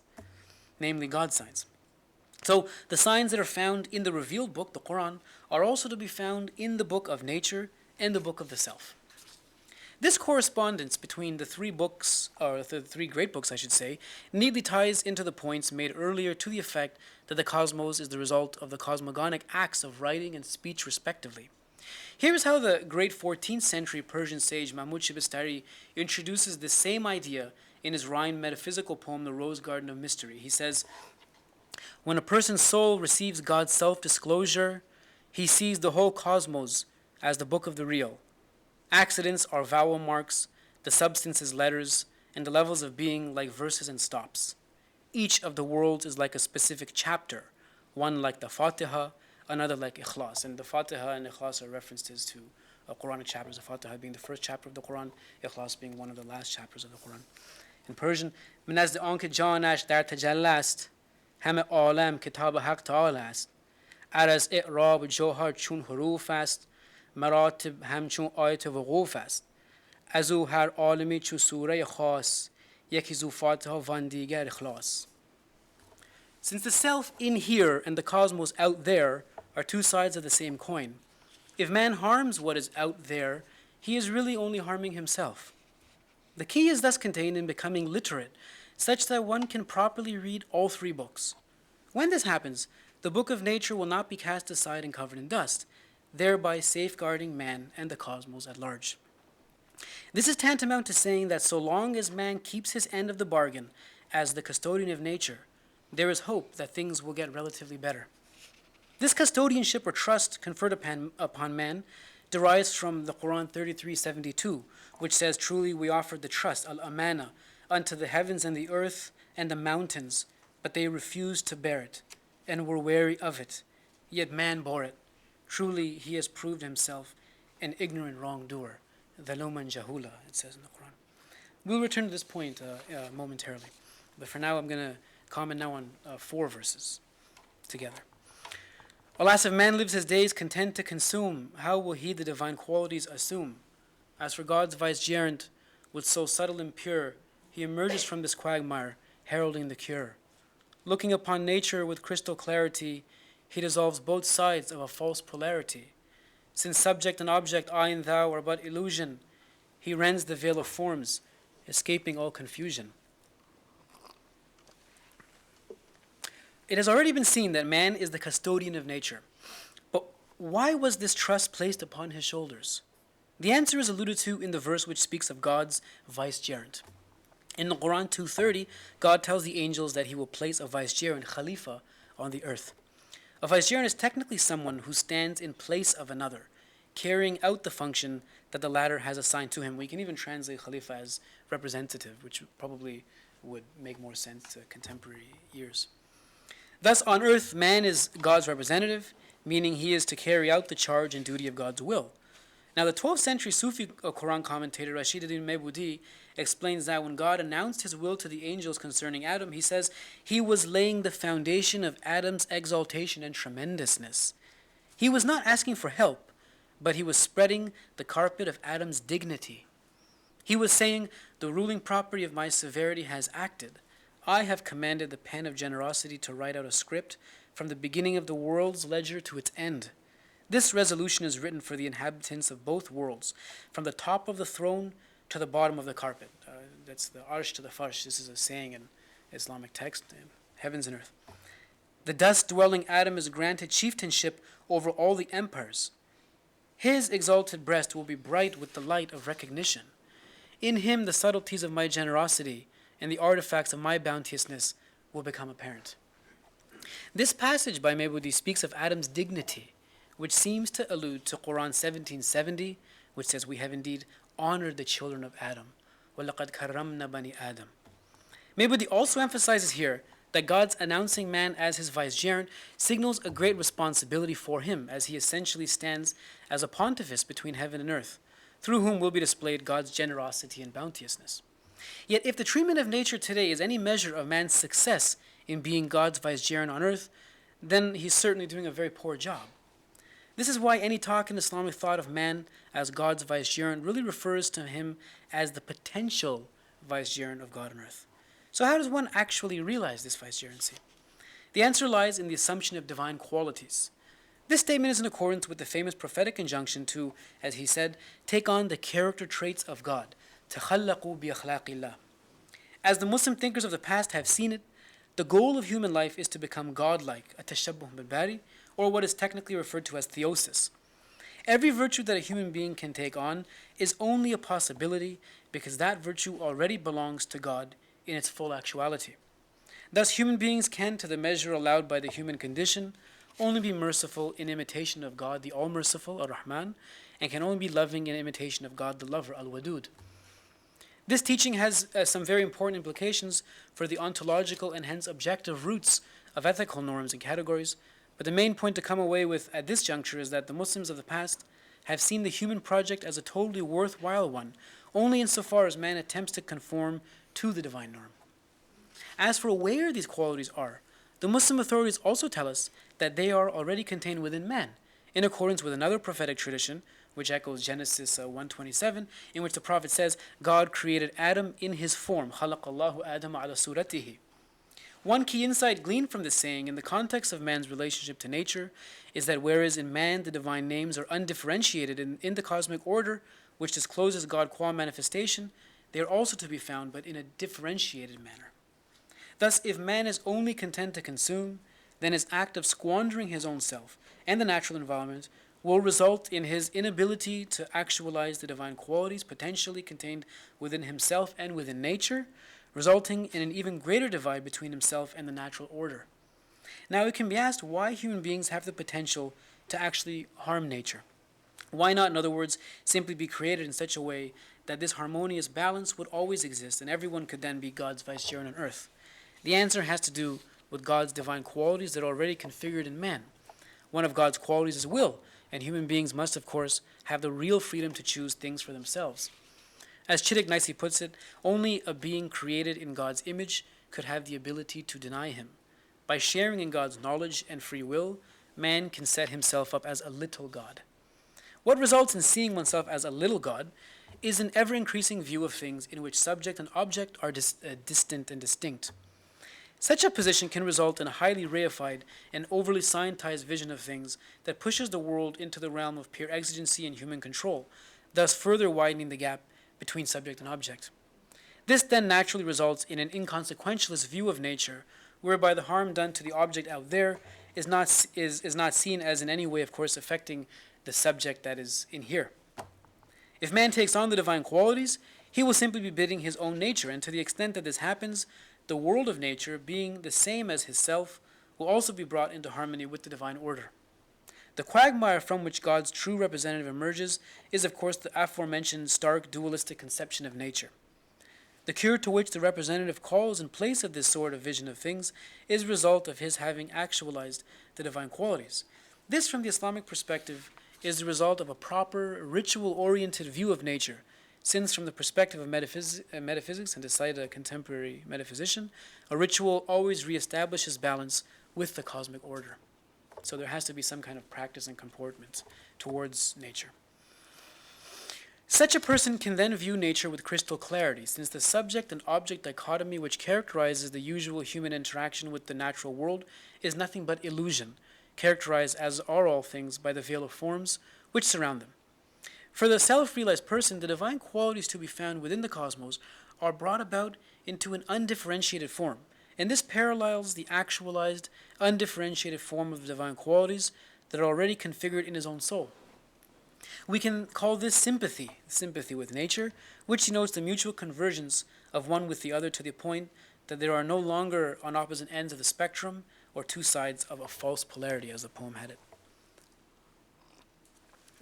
[SPEAKER 2] namely God signs. So the signs that are found in the revealed book, the Quran, are also to be found in the book of nature and the book of the self. This correspondence between the three books, or the three great books, I should say, neatly ties into the points made earlier to the effect that the cosmos is the result of the cosmogonic acts of writing and speech, respectively. Here is how the great 14th century Persian sage Mahmud Shibistari introduces the same idea in his rhymed metaphysical poem, The Rose Garden of Mystery. He says, "When a person's soul receives God's self-disclosure, he sees the whole cosmos as the book of the real. Accidents are vowel marks, the substance is letters, and the levels of being like verses and stops. Each of the worlds is like a specific chapter, one like the Fatiha, another like Ikhlas." And the Fatiha and Ikhlas are references to Quranic chapters, the Fatiha being the first chapter of the Quran, Ikhlas being one of the last chapters of the Quran. In Persian, "من نزد آنکه جانش در تجلی است، همه عالم کتاب حق تعالی است. عرض اعراب جوهر چون حروف است، مراتب همچون آیت وقوف است. از او هر عالمی چون سوره خاص، یکی زو فاتحه وان دیگر اخلاص." Since the self in here and the cosmos out there are two sides of the same coin, if man harms what is out there, he is really only harming himself. The key is thus contained in becoming literate, such that one can properly read all three books. When this happens, the book of nature will not be cast aside and covered in dust, thereby safeguarding man and the cosmos at large. This is tantamount to saying that so long as man keeps his end of the bargain as the custodian of nature, there is hope that things will get relatively better. This custodianship or trust conferred upon man derives from the Quran 33:72, which says, "Truly we offered the trust, al-amana, unto the heavens and the earth and the mountains, but they refused to bear it, and were weary of it. Yet man bore it. Truly he has proved himself an ignorant wrongdoer." Dhaluman jahula, it says in the Quran. We'll return to this point momentarily. But for now, I'm going to comment now on 4 verses together. "Alas, if man lives his days content to consume, how will he the divine qualities assume? As for God's vicegerent, with so subtle and pure, he emerges from this quagmire, heralding the cure. Looking upon nature with crystal clarity, he dissolves both sides of a false polarity. Since subject and object, I and thou, are but illusion, he rends the veil of forms, escaping all confusion." It has already been seen that man is the custodian of nature. But why was this trust placed upon his shoulders? The answer is alluded to in the verse which speaks of God's vicegerent. In the Quran 2:30, God tells the angels that he will place a vicegerent, Khalifa, on the earth. A vicegerent is technically someone who stands in place of another, carrying out the function that the latter has assigned to him. We can even translate Khalifa as representative, which probably would make more sense to contemporary ears. Thus, on earth, man is God's representative, meaning he is to carry out the charge and duty of God's will. Now, the 12th century Sufi Quran commentator Rashid ad-Din Mebudi explains that when God announced his will to the angels concerning Adam, he says he was laying the foundation of Adam's exaltation and tremendousness. He was not asking for help, but he was spreading the carpet of Adam's dignity. He was saying, "The ruling property of my severity has acted. I have commanded the pen of generosity to write out a script from the beginning of the world's ledger to its end. This resolution is written for the inhabitants of both worlds, from the top of the throne to the bottom of the carpet." That's the arsh to the farsh. This is a saying in Islamic text, heavens and earth. "The dust-dwelling Adam is granted chieftainship over all the empires. His exalted breast will be bright with the light of recognition. In him the subtleties of my generosity and the artifacts of my bounteousness will become apparent." This passage by Mebudi speaks of Adam's dignity, which seems to allude to Quran 17:70, which says, "We have indeed honored the children of Adam. وَلَقَدْ كَرَّمْنَا بَنِي Adam." Mebudi also emphasizes here that God's announcing man as his vicegerent signals a great responsibility for him, as he essentially stands as a pontifex between heaven and earth, through whom will be displayed God's generosity and bounteousness. Yet if the treatment of nature today is any measure of man's success in being God's vicegerent on earth, then he's certainly doing a very poor job. This is why any talk in Islamic thought of man as God's vicegerent really refers to him as the potential vicegerent of God on earth. So how does one actually realize this vicegerency? The answer lies in the assumption of divine qualities. This statement is in accordance with the famous prophetic injunction to, as he said, take on the character traits of God. تَخَلَّقُوا بِأَخْلَاقِ اللَّهِ. As the Muslim thinkers of the past have seen it, the goal of human life is to become godlike, التشبه بالباري, or what is technically referred to as theosis. Every virtue that a human being can take on is only a possibility because that virtue already belongs to God in its full actuality. Thus, human beings can, to the measure allowed by the human condition, only be merciful in imitation of God, the All-Merciful, Ar-Rahman, and can only be loving in imitation of God, the Lover, Al-Wadud. This teaching has some very important implications for the ontological and hence objective roots of ethical norms and categories, but the main point to come away with at this juncture is that the Muslims of the past have seen the human project as a totally worthwhile one, only insofar as man attempts to conform to the divine norm. As for where these qualities are, the Muslim authorities also tell us that they are already contained within man, in accordance with another prophetic tradition, which echoes Genesis 1:27, in which the Prophet says, God created Adam in his form. خَلَقَ اللَّهُ آدَمَ عَلَى صُورَتِهِ. One key insight gleaned from this saying in the context of man's relationship to nature is that whereas in man the divine names are undifferentiated in the cosmic order, which discloses God qua manifestation, they are also to be found but in a differentiated manner. Thus, if man is only content to consume, then his act of squandering his own self and the natural environment will result in his inability to actualize the divine qualities potentially contained within himself and within nature, resulting in an even greater divide between himself and the natural order. Now, it can be asked why human beings have the potential to actually harm nature. Why not, in other words, simply be created in such a way that this harmonious balance would always exist and everyone could then be God's vicegerent on earth? The answer has to do with God's divine qualities that are already configured in man. One of God's qualities is will, and human beings must, of course, have the real freedom to choose things for themselves. As Chittick nicely puts it, only a being created in God's image could have the ability to deny him. By sharing in God's knowledge and free will, man can set himself up as a little God. What results in seeing oneself as a little God is an ever-increasing view of things in which subject and object are distant and distinct. Such a position can result in a highly reified and overly scientized vision of things that pushes the world into the realm of pure exigency and human control, thus further widening the gap between subject and object. This then naturally results in an inconsequentialist view of nature, whereby the harm done to the object out there is not seen as in any way, of course, affecting the subject that is in here. If man takes on the divine qualities, he will simply be bidding his own nature, and to the extent that this happens, the world of nature, being the same as his self, will also be brought into harmony with the divine order. The quagmire from which God's true representative emerges is, of course, the aforementioned stark dualistic conception of nature. The cure to which the representative calls in place of this sort of vision of things is a result of his having actualized the divine qualities. This, from the Islamic perspective, is the result of a proper, ritual-oriented view of nature, since from the perspective of metaphysics, and to cite a contemporary metaphysician, a ritual always reestablishes balance with the cosmic order. So there has to be some kind of practice and comportment towards nature. Such a person can then view nature with crystal clarity, since the subject and object dichotomy which characterizes the usual human interaction with the natural world is nothing but illusion, characterized as are all things by the veil of forms which surround them. For the self-realized person, the divine qualities to be found within the cosmos are brought about into an undifferentiated form, and this parallels the actualized, undifferentiated form of the divine qualities that are already configured in his own soul. We can call this sympathy with nature, which denotes the mutual convergence of one with the other to the point that there are no longer on opposite ends of the spectrum or two sides of a false polarity, as the poem had it.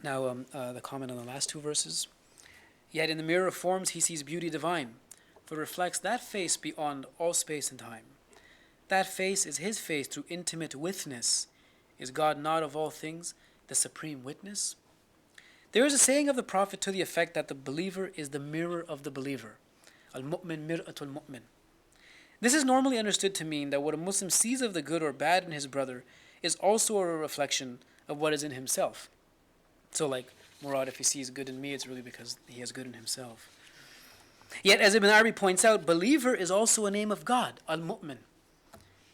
[SPEAKER 2] Now, the comment on the last two verses. Yet in the mirror of forms he sees beauty divine, for it reflects that face beyond all space and time. That face is his face through intimate witness. Is God not of all things the supreme witness? There is a saying of the Prophet to the effect that the believer is the mirror of the believer. Al-mu'min mir'atul mu'min. This is normally understood to mean that what a Muslim sees of the good or bad in his brother is also a reflection of what is in himself. So like Murad, if he sees good in me, it's really because he has good in himself. Yet, as Ibn Arabi points out, believer is also a name of God, al-mu'min.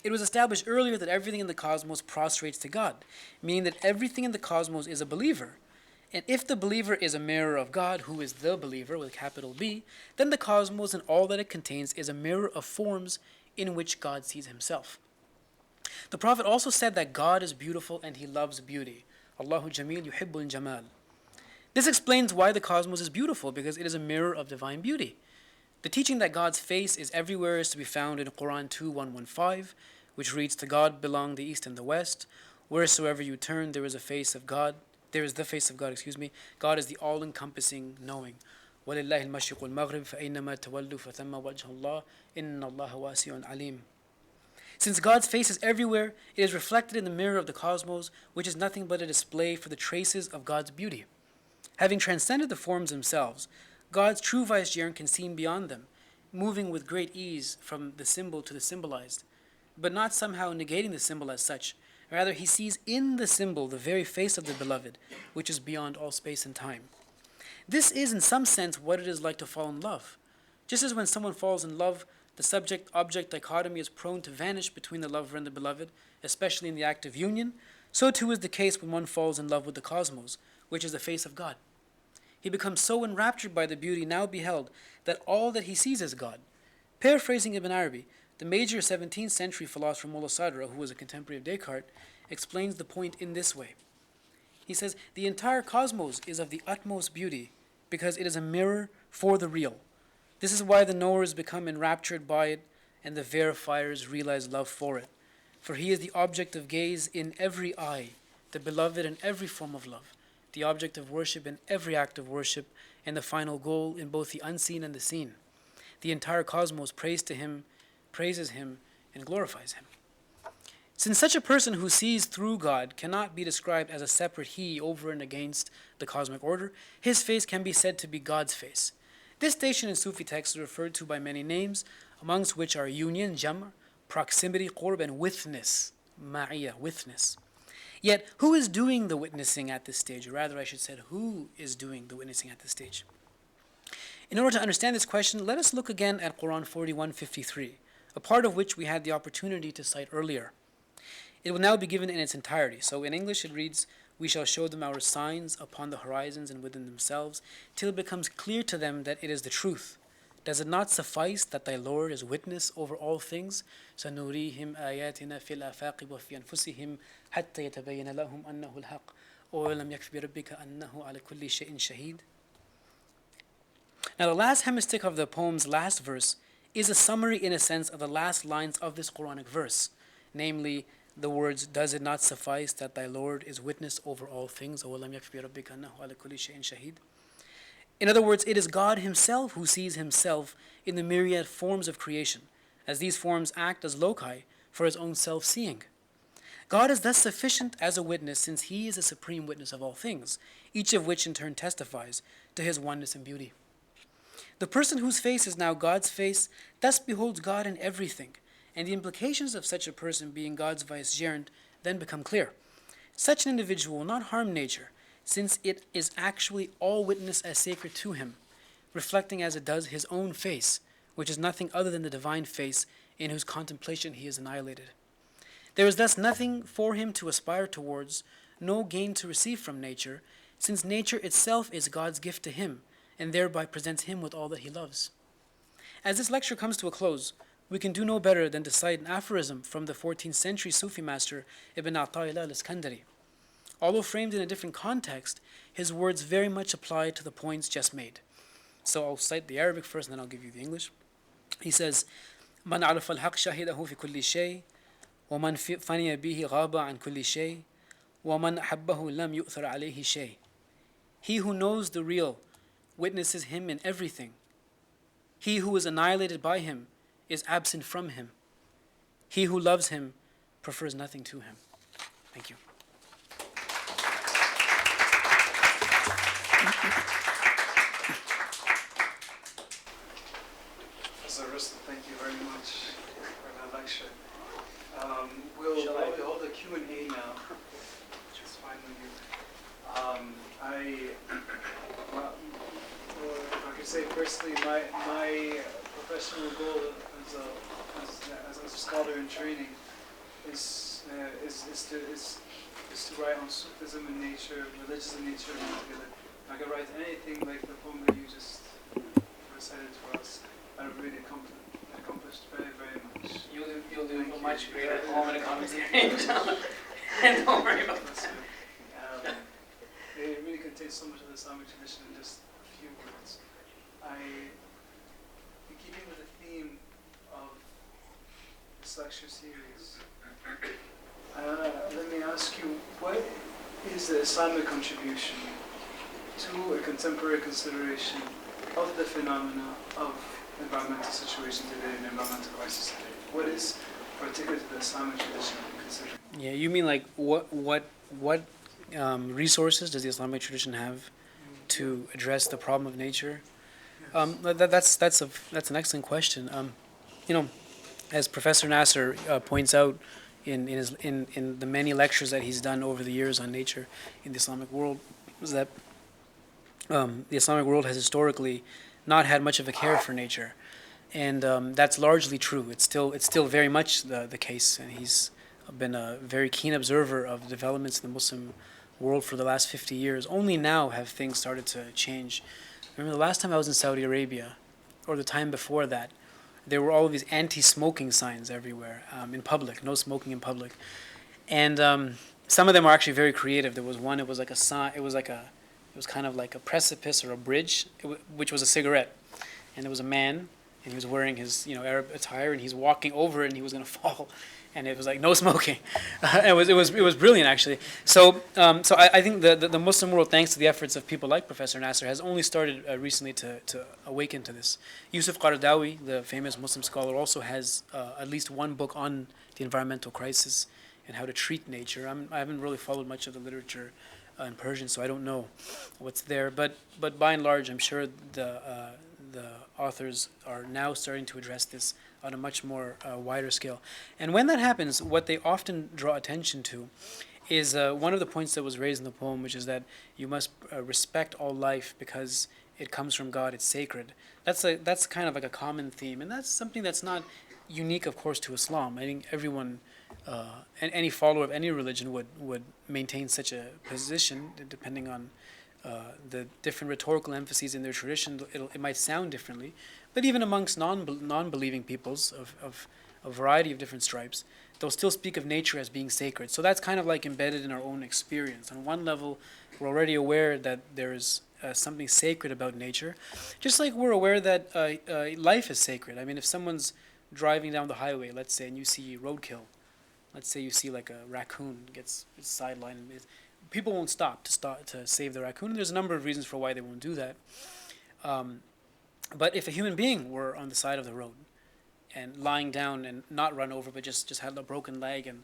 [SPEAKER 2] It was established earlier that everything in the cosmos prostrates to God, meaning that everything in the cosmos is a believer. And if the believer is a mirror of God, who is the believer with capital B, then the cosmos and all that it contains is a mirror of forms in which God sees himself. The Prophet also said that God is beautiful and he loves beauty. Allahu Jameel yuhibbul jamal. This explains why the cosmos is beautiful, because it is a mirror of divine beauty. The teaching that God's face is everywhere is to be found in Quran 2:115, which reads, "To God belong the east and the west. Wheresoever you turn, there is a face of God. There is the face of God, God is the all-encompassing knowing. وَلِلَّهِ الْمَشْرِقُ وَالْمَغْرِبُ فَإِنَّمَا تَوَلُّوا فَثَمَّ وَجْهَ اللَّهِ إِنَّ اللَّهَ وَاسِعٌ عَلِيمٌ." Since God's face is everywhere, it is reflected in the mirror of the cosmos, which is nothing but a display for the traces of God's beauty. Having transcended the forms themselves, God's true vicegerent can see beyond them, moving with great ease from the symbol to the symbolized, but not somehow negating the symbol as such. Rather, he sees in the symbol the very face of the beloved, which is beyond all space and time. This is, in some sense, what it is like to fall in love. Just as when someone falls in love, the subject-object dichotomy is prone to vanish between the lover and the beloved, especially in the act of union, so too is the case when one falls in love with the cosmos, which is the face of God. He becomes so enraptured by the beauty now beheld that all that he sees is God. Paraphrasing Ibn Arabi, the major 17th century philosopher Mullah Sadra, who was a contemporary of Descartes, explains the point in this way. He says, the entire cosmos is of the utmost beauty because it is a mirror for the real. This is why the knowers become enraptured by it and the verifiers realize love for it. For he is the object of gaze in every eye, the beloved in every form of love, the object of worship in every act of worship, and the final goal in both the unseen and the seen. The entire cosmos praises him, and glorifies him. Since such a person who sees through God cannot be described as a separate he over and against the cosmic order, his face can be said to be God's face. This station in Sufi texts is referred to by many names, amongst which are union, jam', proximity, qurb, and witness, ma'iyah, witness. Yet, who is doing the witnessing at this stage? Or rather, I should say, who is doing the witnessing at this stage? In order to understand this question, let us look again at Quran 41:53, a part of which we had the opportunity to cite earlier. It will now be given in its entirety. So in English it reads, "We shall show them our signs upon the horizons and within themselves, till it becomes clear to them that it is the truth. Does it not suffice that thy Lord is witness over all things? سَنُرِيهِمْ آيَاتِنَا فِي الْآفَاقِ وَفِي أَنفُسِهِمْ حَتَّى يَتَبَيَّنَ لَهُمْ أَنَّهُ الْحَقُّ وَلَمْ يَكْفِ بِرَبِّكَ أَنَّهُ عَلَى كُلِّ شَيْءٍ شَهِيدٌ." Now the last hemistich of the poem's last verse is a summary in a sense of the last lines of this Quranic verse, namely the words, "Does it not suffice that thy Lord is witness over all things? وَلَمْ يَكْفِ بِرَبِّكَ أَنَّهُ عَلَى كُلِّ شَيْءٍ شَهِيدٌ." In other words, it is God himself who sees himself in the myriad forms of creation, as these forms act as loci for his own self-seeing. God is thus sufficient as a witness since he is the supreme witness of all things, each of which in turn testifies to his oneness and beauty. The person whose face is now God's face thus beholds God in everything, and the implications of such a person being God's vicegerent then become clear. Such an individual will not harm nature, since it is actually all witness as sacred to him, reflecting as it does his own face, which is nothing other than the divine face in whose contemplation he is annihilated. There is thus nothing for him to aspire towards, no gain to receive from nature, since nature itself is God's gift to him, and thereby presents him with all that he loves. As this lecture comes to a close, we can do no better than to cite an aphorism from the 14th century Sufi master Ibn Ata'illah al-Iskandari. Although framed in a different context, his words very much apply to the points just made. So I'll cite the Arabic first, and then I'll give you the English. He says, "Man عرف الحق شهده في كل شيء ومن فني به غاب عن كل شيء ومن أحبه لم يؤثر عليه شيء." He who knows the real witnesses him in everything. He who is annihilated by him is absent from him. He who loves him prefers nothing to him. Thank you.
[SPEAKER 1] Professor Rustom, thank you very much for that lecture. We'll hold a Q&A now. fine with you. Well, if I could say personally, my professional goal as a scholar in training is to write on Sufism and nature, religious and nature together. If I could write anything like the poem that you just recited for us, I would really accomplished very, very much.
[SPEAKER 2] You'll do a much greater poem and a commentary. And don't worry about
[SPEAKER 1] that. It really contains so much of the Islamic tradition in just a few words. In keeping with the theme of this lecture series, let me ask you, what is the Islamic contribution to a contemporary consideration of the phenomena of environmental situation today and environmental crisis today? What is particular to the Islamic tradition considered?
[SPEAKER 2] Yeah, you mean like what resources does the Islamic tradition have to address the problem of nature?
[SPEAKER 1] Yes.
[SPEAKER 2] That's an excellent question. As Professor Nasser points out in the many lectures that he's done over the years on nature in the Islamic world, is that the Islamic world has historically not had much of a care for nature, and that's largely true. It's still very much the case, and he's been a very keen observer of developments in the Muslim world for the last 50 years. Only now have things started to change. Remember the last time I was in Saudi Arabia, or the time before that, there were all of these anti-smoking signs everywhere in public, no smoking in public, and some of them are actually very creative. There was one. It was like a sign. It was kind of like a precipice or a bridge, which was a cigarette, and there was a man, and he was wearing his Arab attire, and he's walking over it, and he was going to fall, and it was like no smoking. It was brilliant actually. So I think the Muslim world, thanks to the efforts of people like Professor Nasser, has only started recently to awaken to this. Yusuf Qaradawi, the famous Muslim scholar, also has at least one book on the environmental crisis and how to treat nature. I haven't really followed much of the literature in Persian, so I don't know what's there. But by and large, I'm sure the authors are now starting to address this on a much more wider scale. And when that happens, what they often draw attention to is one of the points that was raised in the poem, which is that you must respect all life because it comes from God, it's sacred. That's kind of like a common theme, and that's something that's not unique, of course, to Islam. I think everyone, and any follower of any religion would maintain such a position, depending on the different rhetorical emphases in their tradition. It might sound differently, but even amongst non-believing peoples of a variety of different stripes, they'll still speak of nature as being sacred. So that's kind of like embedded in our own experience. On one level, we're already aware that there is something sacred about nature, just like we're aware that life is sacred. I mean, if someone's driving down the highway, let's say, and you see roadkill, let's say you see like a raccoon gets sidelined, people won't stop to save the raccoon. And there's a number of reasons for why they won't do that. But if a human being were on the side of the road and lying down and not run over, but just had a broken leg, and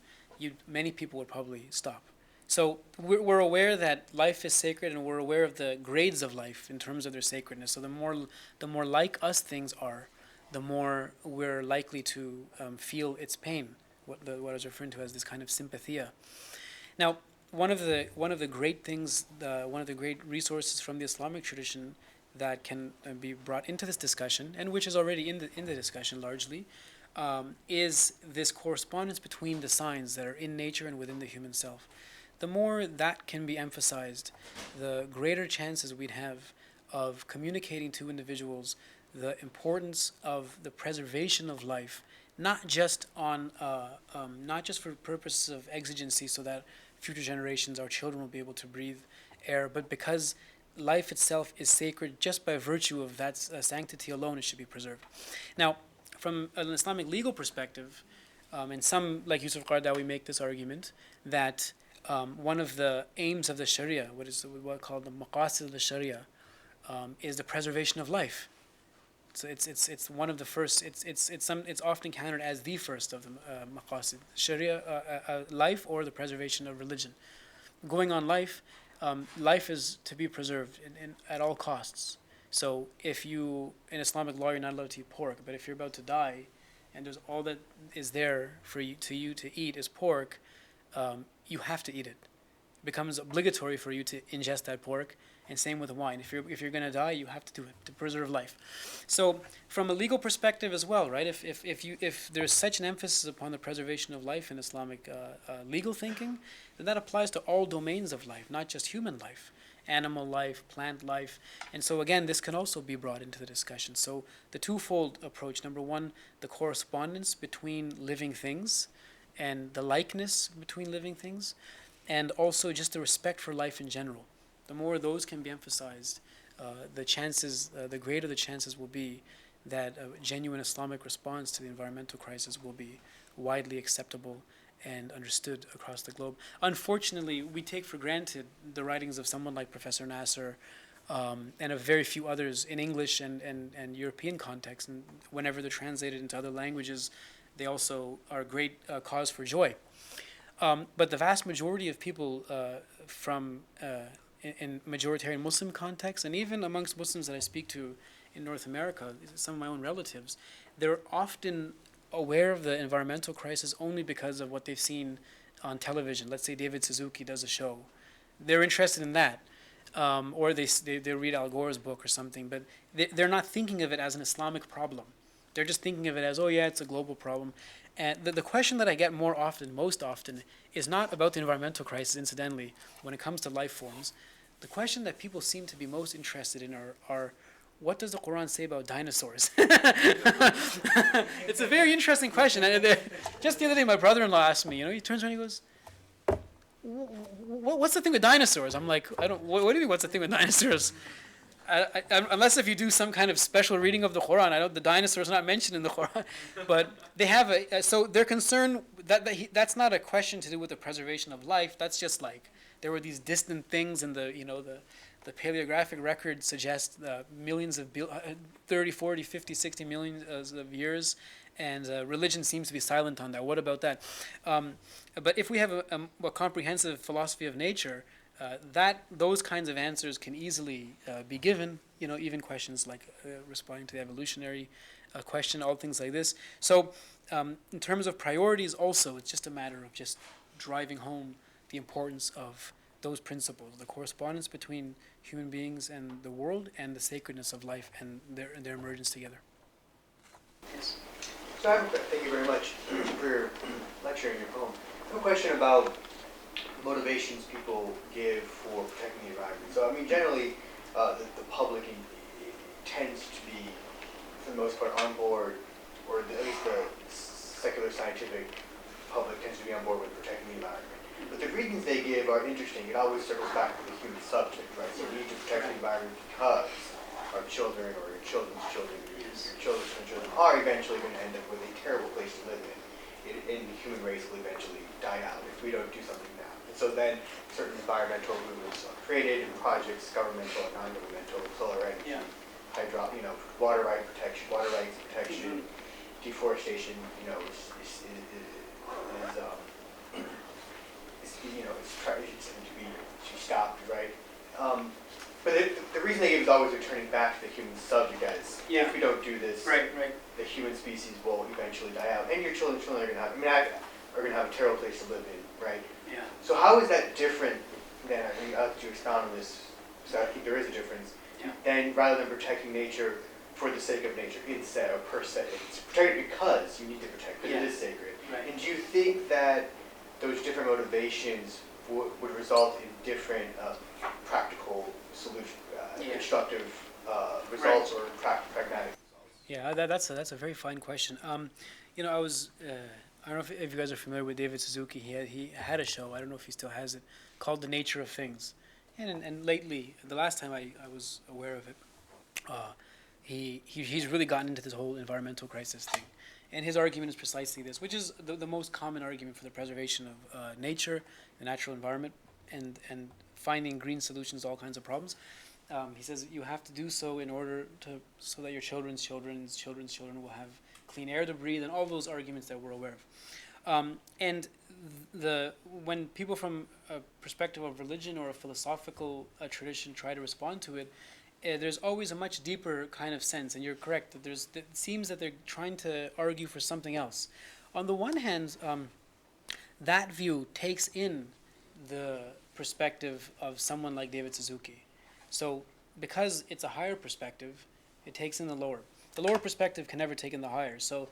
[SPEAKER 2] many people would probably stop. So we're aware that life is sacred, and we're aware of the grades of life in terms of their sacredness. So the more like us things are, the more we're likely to feel its pain. What I was referring to as this kind of sympathia. Now, one of the great things, one of the great resources from the Islamic tradition that can be brought into this discussion, and which is already in the discussion largely, is this correspondence between the signs that are in nature and within the human self. The more that can be emphasized, the greater chances we'd have of communicating to individuals the importance of the preservation of life, not just for purposes of exigency, so that future generations, our children, will be able to breathe air, but because life itself is sacred just by virtue of that sanctity alone, it should be preserved. Now, from an Islamic legal perspective, and some, like Yusuf Qaradawi, make this argument that one of the aims of the Sharia, what called the maqasid of the Sharia, is the preservation of life. So it's one of the first. It's often counted as the first of the maqasid, Sharia, life, or the preservation of religion. Going on life, life is to be preserved at all costs. So if in Islamic law, you're not allowed to eat pork, but if you're about to die, and there's all that is there for you to eat is pork, you have to eat it. becomes obligatory for you to ingest that pork, and same with wine. If you're going to die, you have to do it to preserve life. So from a legal perspective as well, right? If there's such an emphasis upon the preservation of life in Islamic legal thinking, then that applies to all domains of life, not just human life, animal life, plant life. And so again, this can also be brought into the discussion. So the twofold approach: number one, the correspondence between living things and the likeness between living things, and also just the respect for life in general. The more those can be emphasized, the greater the chances will be that a genuine Islamic response to the environmental crisis will be widely acceptable and understood across the globe. Unfortunately, we take for granted the writings of someone like Professor Nasser and of very few others in English and European context. And whenever they're translated into other languages, they also are great cause for joy. But the vast majority of people from in majoritarian Muslim contexts, and even amongst Muslims that I speak to in North America, some of my own relatives, they're often aware of the environmental crisis only because of what they've seen on television. Let's say David Suzuki does a show. They're interested in that. Or they read Al Gore's book or something, but they're not thinking of it as an Islamic problem. They're just thinking of it as, oh yeah, it's a global problem. And the question that I get most often, is not about the environmental crisis, incidentally, when it comes to life forms. The question that people seem to be most interested in are what does the Quran say about dinosaurs? It's a very interesting question. And just the other day, my brother-in-law asked me, he turns around and he goes, what's the thing with dinosaurs? I'm like, what do you mean, what's the thing with dinosaurs? Unless if you do some kind of special reading of the Quran, the dinosaurs are not mentioned in the Quran, but they have so they're concerned that's not a question to do with the preservation of life. That's just like there were these distant things, and the paleographic record suggests millions of 30, 40, 50, 60 millions of years, and religion seems to be silent on that. What about that? But if we have a comprehensive philosophy of nature, those kinds of answers can easily be given, even questions like responding to the evolutionary question, all things like this. So in terms of priorities also, it's just a matter of just driving home the importance of those principles, the correspondence between human beings and the world, and the sacredness of life and their emergence together.
[SPEAKER 3] Yes. So thank you very much for lecturing your poem. I have a question about motivations people give for protecting the environment. So, generally, the public tends to be, for the most part, on board, or at least the secular scientific public tends to be on board with protecting the environment. But the reasons they give are interesting. It always circles back to the human subject, right? So we need to protect the environment because our children or your children's children, your children's children are eventually going to end up with a terrible place to live in. And the human race will eventually die out if we don't do something now. And so then certain environmental movements are created, and projects, governmental and non-governmental, solar energy, water rights protection, deforestation, it's to be stopped, right? But the reason they give is always returning back to the human subject as if we don't do this, the human species will eventually die out, and your children are going to have a terrible place to live in, right?
[SPEAKER 2] Yeah.
[SPEAKER 3] So how is that different than, I'll let you expound on this, so I think there is a difference, than rather than protecting nature for the sake of nature instead, or per se. It's protected because you need to protect, because it is sacred.
[SPEAKER 2] Right.
[SPEAKER 3] And do you think that those different motivations would result in different practical solution, constructive results, or pragmatic results?
[SPEAKER 2] Yeah, that's a very fine question. I don't know if you guys are familiar with David Suzuki. He had a show, I don't know if he still has it, called The Nature of Things. And lately, the last time I was aware of it, he's really gotten into this whole environmental crisis thing. And his argument is precisely this, which is the most common argument for the preservation of nature, the natural environment, and finding green solutions to all kinds of problems. He says you have to do so in order so that your children's children will have clean air to breathe, and all those arguments that we're aware of. And when people from a perspective of religion or a philosophical tradition try to respond to it, there's always a much deeper kind of sense, and you're correct that it seems that they're trying to argue for something else. On the one hand, that view takes in the perspective of someone like David Suzuki. So because it's a higher perspective, it takes in the lower. The lower perspective can never take in the higher. So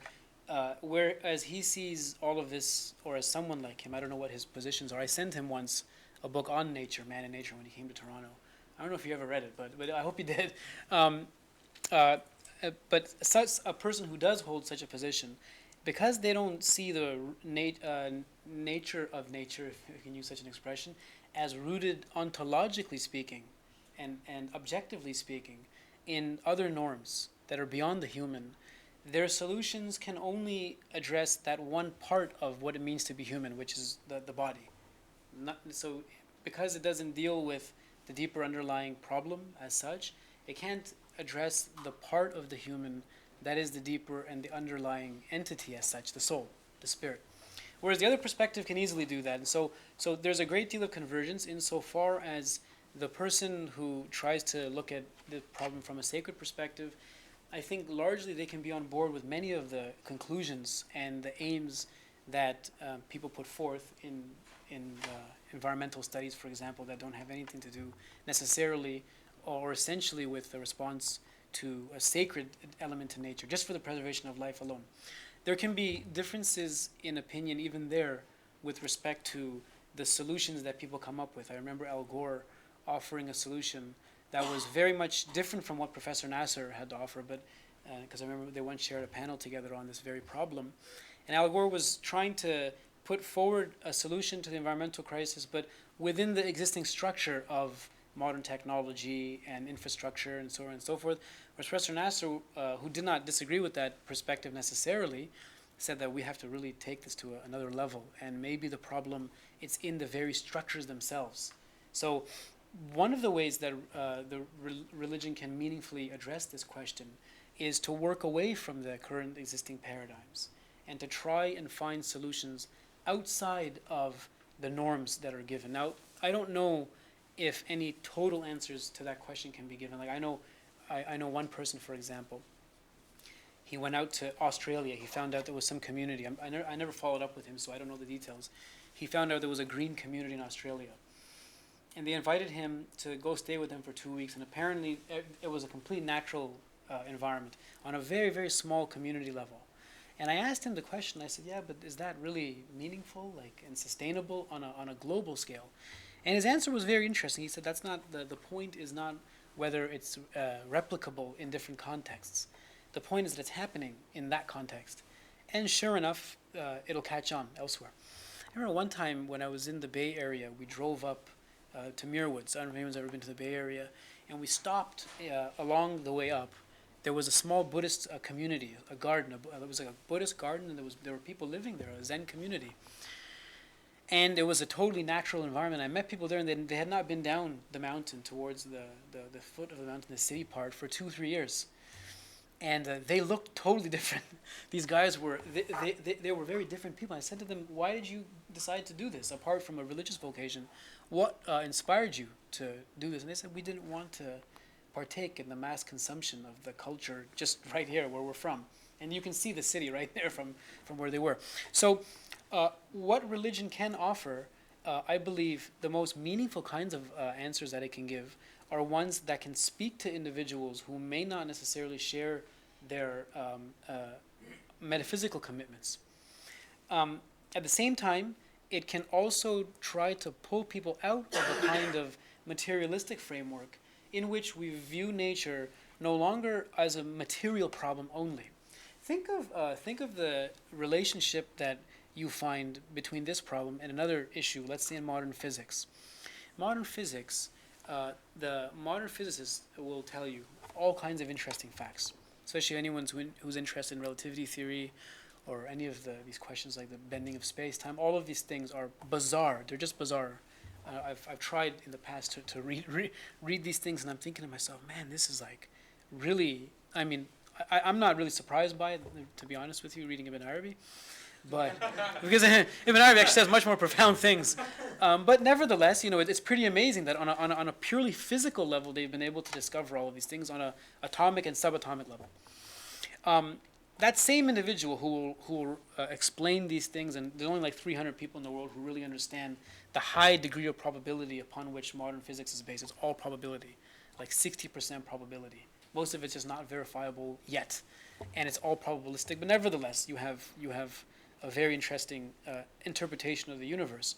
[SPEAKER 2] whereas he sees all of this, or as someone like him, I don't know what his positions are. I sent him once a book on nature, Man and Nature, when he came to Toronto. I don't know if you ever read it, but I hope you did. But such a person who does hold such a position, because they don't see the nature of nature, if you can use such an expression, as rooted ontologically speaking and objectively speaking in other norms that are beyond the human, their solutions can only address that one part of what it means to be human, which is the body. So because it doesn't deal with the deeper underlying problem as such, it can't address the part of the human that is the deeper and the underlying entity as such, the soul, the spirit. Whereas the other perspective can easily do that. And so there's a great deal of convergence insofar as the person who tries to look at the problem from a sacred perspective, I think largely they can be on board with many of the conclusions and the aims that people put forth in environmental studies, for example, that don't have anything to do necessarily or essentially with the response to a sacred element to nature, just for the preservation of life alone. There can be differences in opinion even there with respect to the solutions that people come up with. I remember Al Gore offering a solution that was very much different from what Professor Nasser had to offer, but because I remember they once shared a panel together on this very problem. And Al Gore was trying to put forward a solution to the environmental crisis, but within the existing structure of modern technology and infrastructure and so on and so forth. Whereas Professor Nasser, who did not disagree with that perspective necessarily, said that we have to really take this to another level, and maybe the problem, it's in the very structures themselves. So one of the ways that religion can meaningfully address this question is to work away from the current existing paradigms and to try and find solutions outside of the norms that are given. Now, I don't know if any total answers to that question can be given. Like I know one person, for example, he went out to Australia. He found out there was some community. I never followed up with him, so I don't know the details. He found out there was a green community in Australia. And they invited him to go stay with them for 2 weeks. And apparently it was a complete natural environment on a very, very small community level. And I asked him the question, I said, yeah, but is that really meaningful, and sustainable on a global scale? And his answer was very interesting. He said that's not, the point is not whether it's replicable in different contexts. The point is that it's happening in that context. And sure enough, it'll catch on elsewhere. I remember one time when I was in the Bay Area, we drove up to Muirwoods. I don't know if anyone's ever been to the Bay Area. And we stopped along the way up. There was a small Buddhist community, a garden. It was like a Buddhist garden, and there were people living there, a Zen community. And it was a totally natural environment. I met people there, and they had not been down the mountain towards the foot of the mountain, the city part, for 2-3 years. And they looked totally different. These guys were, they were very different people. I said to them, why did you decide to do this, apart from a religious vocation? What inspired you to do this? And they said, we didn't want to partake in the mass consumption of the culture just right here where we're from. And you can see the city right there from where they were. So what religion can offer, I believe the most meaningful kinds of answers that it can give are ones that can speak to individuals who may not necessarily share their metaphysical commitments. At the same time, it can also try to pull people out of a kind of materialistic framework in which we view nature no longer as a material problem only. Think of the relationship that you find between this problem and another issue, let's say in modern physics. Modern physics, the modern physicists will tell you all kinds of interesting facts, especially anyone who's interested in relativity theory or any of these questions like the bending of space-time. All of these things are bizarre. They're just bizarre. I've tried in the past to read these things, and I'm thinking to myself, man, this is really, I'm not really surprised by it, to be honest with you, reading Ibn Arabi. But because Ibn Arabi actually says much more profound things. But nevertheless, it's pretty amazing that on a purely physical level, they've been able to discover all of these things on a atomic and subatomic level. that same individual who will explain these things, and there's only like 300 people in the world who really understand the high degree of probability upon which modern physics is based. It's all probability, like 60% probability. Most of it's just not verifiable yet, and it's all probabilistic. But nevertheless, you have a very interesting interpretation of the universe.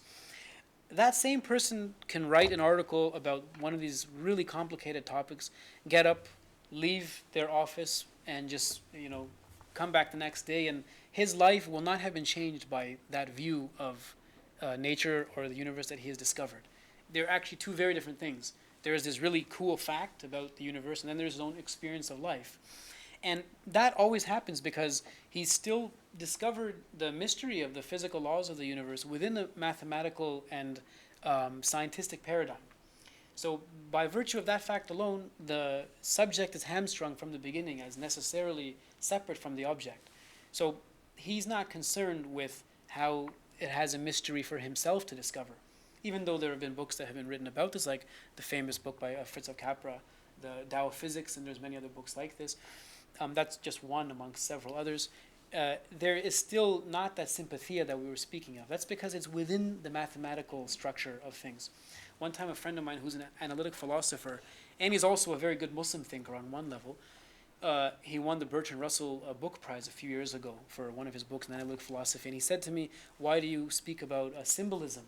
[SPEAKER 2] That same person can write an article about one of these really complicated topics, get up, leave their office, and just come back the next day, and his life will not have been changed by that view of nature or the universe that he has discovered. They're actually two very different things. There is this really cool fact about the universe, and then there's his own experience of life. And that always happens because he's still discovered the mystery of the physical laws of the universe within the mathematical and scientific paradigm. So by virtue of that fact alone, the subject is hamstrung from the beginning as necessarily separate from the object. So he's not concerned with how it has a mystery for himself to discover, even though there have been books that have been written about this, like the famous book by Fritz of Capra, The Tao of Physics, and there's many other books like this. That's just one amongst several others. There is still not that sympathia that we were speaking of. That's because it's within the mathematical structure of things. One time a friend of mine who's an analytic philosopher, and he's also a very good Muslim thinker on one level, he won the Bertrand Russell Book Prize a few years ago for one of his books on analytic philosophy, and he said to me, why do you speak about symbolism,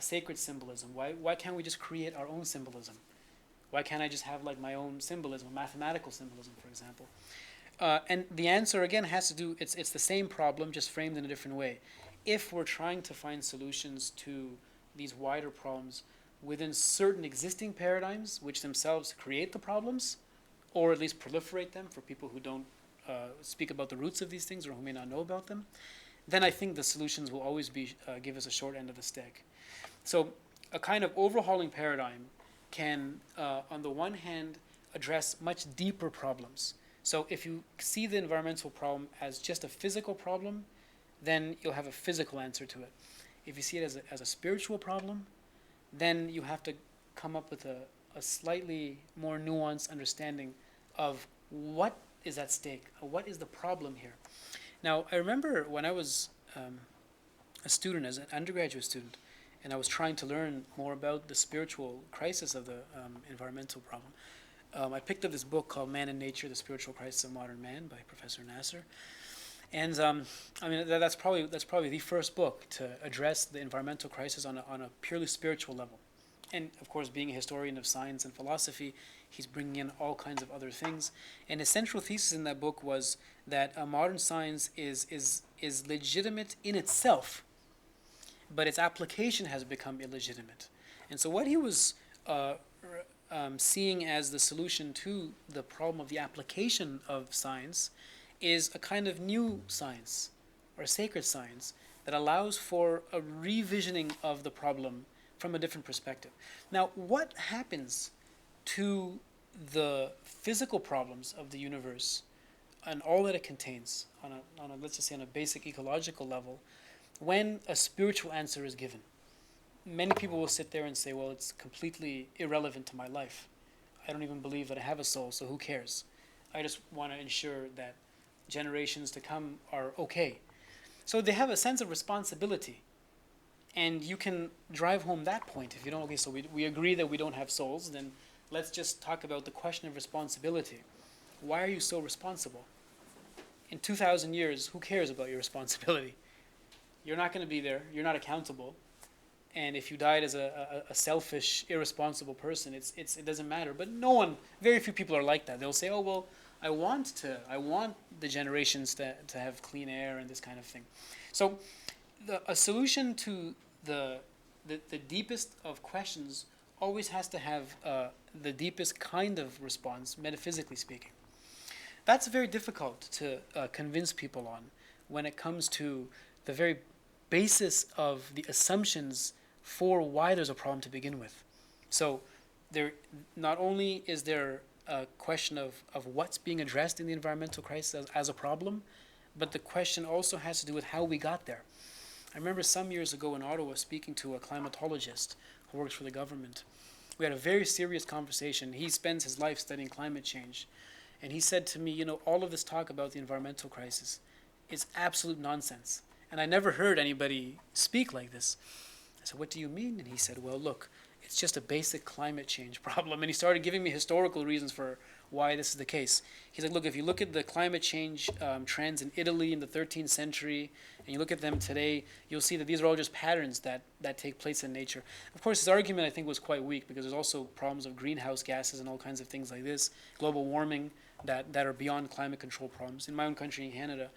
[SPEAKER 2] sacred symbolism? Why can't we just create our own symbolism? Why can't I just have like my own symbolism, mathematical symbolism, for example? And the answer, again, has to do, it's the same problem, just framed in a different way. If we're trying to find solutions to these wider problems within certain existing paradigms, which themselves create the problems, or at least proliferate them for people who don't speak about the roots of these things or who may not know about them, then I think the solutions will always be give us a short end of the stick. So a kind of overhauling paradigm can, on the one hand, address much deeper problems. So if you see the environmental problem as just a physical problem, then you'll have a physical answer to it. If you see it as a spiritual problem, then you have to come up with a slightly more nuanced understanding of what is at stake, or what is the problem here. Now, I remember when I was a student, as an undergraduate student, and I was trying to learn more about the spiritual crisis of the environmental problem. I picked up this book called Man and Nature, The Spiritual Crisis of Modern Man by Professor Nasser. And I mean, that's probably the first book to address the environmental crisis on a purely spiritual level. And of course, being a historian of science and philosophy, he's bringing in all kinds of other things. And his central thesis in that book was that modern science is legitimate in itself, but its application has become illegitimate. And so what he was seeing as the solution to the problem of the application of science is a kind of new science, or sacred science, that allows for a revisioning of the problem from a different perspective. Now, what happens to the physical problems of the universe and all that it contains on a let's just say on a basic ecological level when a spiritual answer is given? Many people will sit there and say, well, it's completely irrelevant to my life. I don't even believe that I have a soul, so who cares? I just want to ensure that generations to come are okay. So they have a sense of responsibility. And you can drive home that point if you don't, okay, so we agree that we don't have souls, then let's just talk about the question of responsibility. Why are you so responsible? In 2,000 years, who cares about your responsibility? You're not going to be there. You're not accountable. And if you died as a selfish, irresponsible person, it doesn't matter. But very few people are like that. They'll say, oh, well, I want the generations to have clean air and this kind of thing. So a solution to the deepest of questions always has to have the deepest kind of response, metaphysically speaking. That's very difficult to convince people on when it comes to the very basis of the assumptions for why there's a problem to begin with. So there not only is there a question of what's being addressed in the environmental crisis as a problem, but the question also has to do with how we got there. I remember some years ago in Ottawa speaking to a climatologist who works for the government. We had a very serious conversation. He spends his life studying climate change. And he said to me, all of this talk about the environmental crisis is absolute nonsense. And I never heard anybody speak like this. I said, what do you mean? And he said, well, look, it's just a basic climate change problem. And he started giving me historical reasons for why this is the case. He's like, look, if you look at the climate change trends in Italy in the 13th century, and you look at them today, you'll see that these are all just patterns that take place in nature. Of course, his argument, I think, was quite weak, because there's also problems of greenhouse gases and all kinds of things like this, global warming, that are beyond climate control problems. In my own country, in Canada,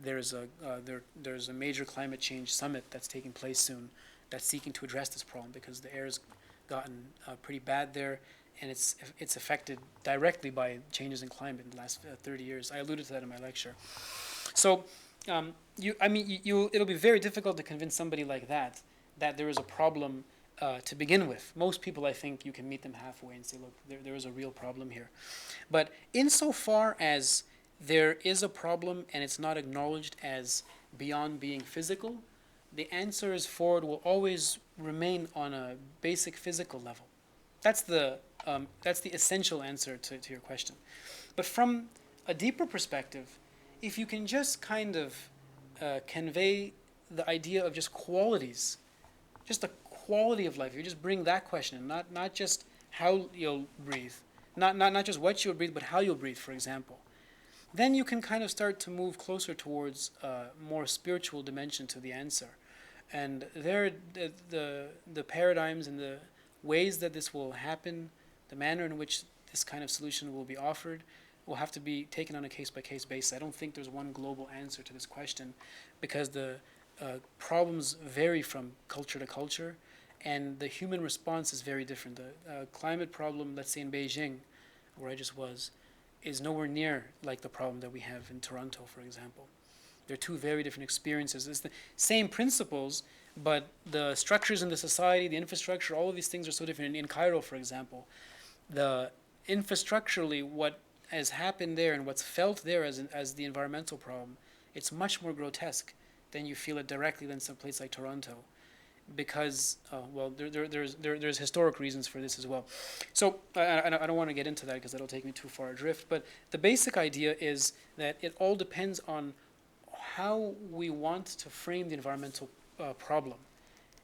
[SPEAKER 2] there's a major climate change summit that's taking place soon that's seeking to address this problem, because the air's gotten pretty bad there, and it's affected directly by changes in climate in the last 30 years. I alluded to that in my lecture. So, it'll be very difficult to convince somebody like that there is a problem to begin with. Most people, I think, you can meet them halfway and say, look, there is a real problem here. But insofar as there is a problem and it's not acknowledged as beyond being physical, the answers forward will always remain on a basic physical level. That's the essential answer to your question. But from a deeper perspective, if you can just kind of convey the idea of just qualities, just the quality of life, you just bring that question in, not just how you'll breathe, not just what you'll breathe, but how you'll breathe, for example, then you can kind of start to move closer towards a more spiritual dimension to the answer. And there, the paradigms and the ways that this will happen, the manner in which this kind of solution will be offered, will have to be taken on a case-by-case basis. I don't think there's one global answer to this question, because the problems vary from culture to culture, and the human response is very different. The climate problem, let's say in Beijing, where I just was, is nowhere near like the problem that we have in Toronto, for example. They're two very different experiences. It's the same principles, but the structures in the society, the infrastructure, all of these things are so different. In Cairo, for example, the infrastructurally, what has happened there and what's felt there as the environmental problem, it's much more grotesque than you feel it directly than some place like Toronto, because there's historic reasons for this as well. So I don't want to get into that because that'll take me too far adrift. But the basic idea is that it all depends on how we want to frame the environmental problem.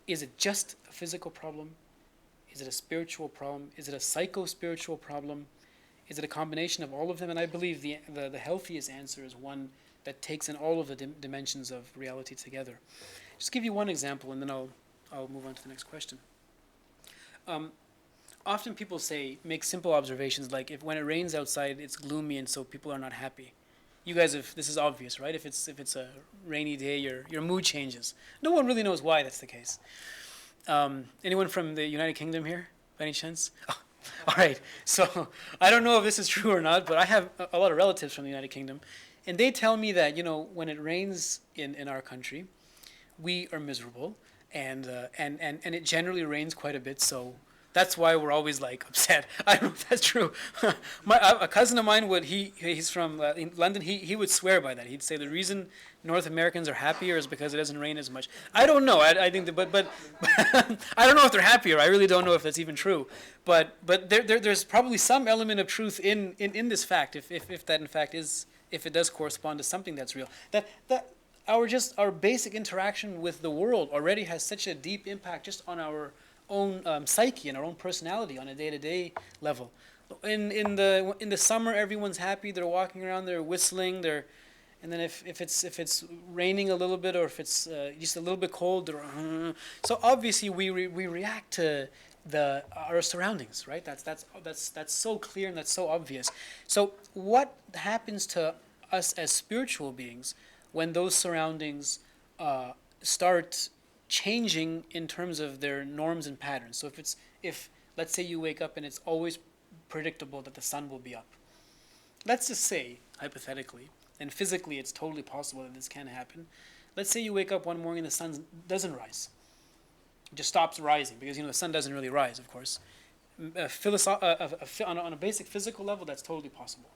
[SPEAKER 2] Is it just a physical problem? Is it a spiritual problem? Is it a psycho-spiritual problem? Is it a combination of all of them? And I believe the healthiest answer is one that takes in all of the dimensions of reality together. Just give you one example, and then I'll move on to the next question. Often people make simple observations like, when it rains outside, it's gloomy, and so people are not happy. You guys, this is obvious, right? If it's a rainy day, your mood changes. No one really knows why that's the case. Anyone from the United Kingdom here, by any chance? Oh, all right. So I don't know if this is true or not, but I have a lot of relatives from the United Kingdom, and they tell me that when it rains in our country, we are miserable, and it generally rains quite a bit. So that's why we're always upset. I don't know if that's true. A cousin of mine he's from in London. He would swear by that. He'd say the reason North Americans are happier is because it doesn't rain as much. I don't know. I think but I don't know if they're happier. I really don't know if that's even true. But there's probably some element of truth in this fact, if that in fact is, if it does correspond to something that's real. That our basic interaction with the world already has such a deep impact just on our own psyche and our own personality on a day-to-day level. In the summer, everyone's happy. They're walking around. They're whistling. And then if it's raining a little bit, or if it's just a little bit cold, so obviously we react to our surroundings, right? That's so clear and that's so obvious. So what happens to us as spiritual beings when those surroundings start changing in terms of their norms and patterns? So if let's say you wake up and it's always predictable that the sun will be up. Let's just say, hypothetically, and physically it's totally possible that this can happen. Let's say you wake up one morning and the sun doesn't rise. It just stops rising, because the sun doesn't really rise, of course. On a basic physical level, that's totally possible.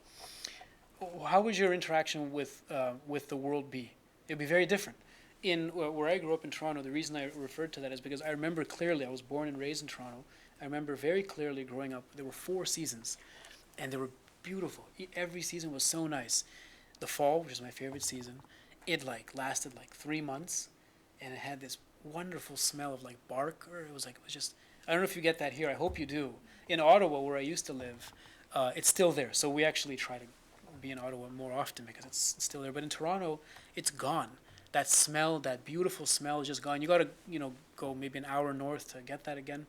[SPEAKER 2] How would your interaction with the world be? It would be very different. In where I grew up in Toronto, the reason I referred to that is because I remember clearly, I was born and raised in Toronto. I remember very clearly growing up, there were 4 seasons, and they were beautiful. Every season was so nice. The fall, which is my favorite season, it like lasted like 3 months, and it had this wonderful smell of like bark, or it was just, I don't know if you get that here. I hope you do. In Ottawa, where I used to live, it's still there. So we actually try to be in Ottawa more often because it's still there. But in Toronto, it's gone. That smell, that beautiful smell, is just gone. You got to, go maybe an hour north to get that again.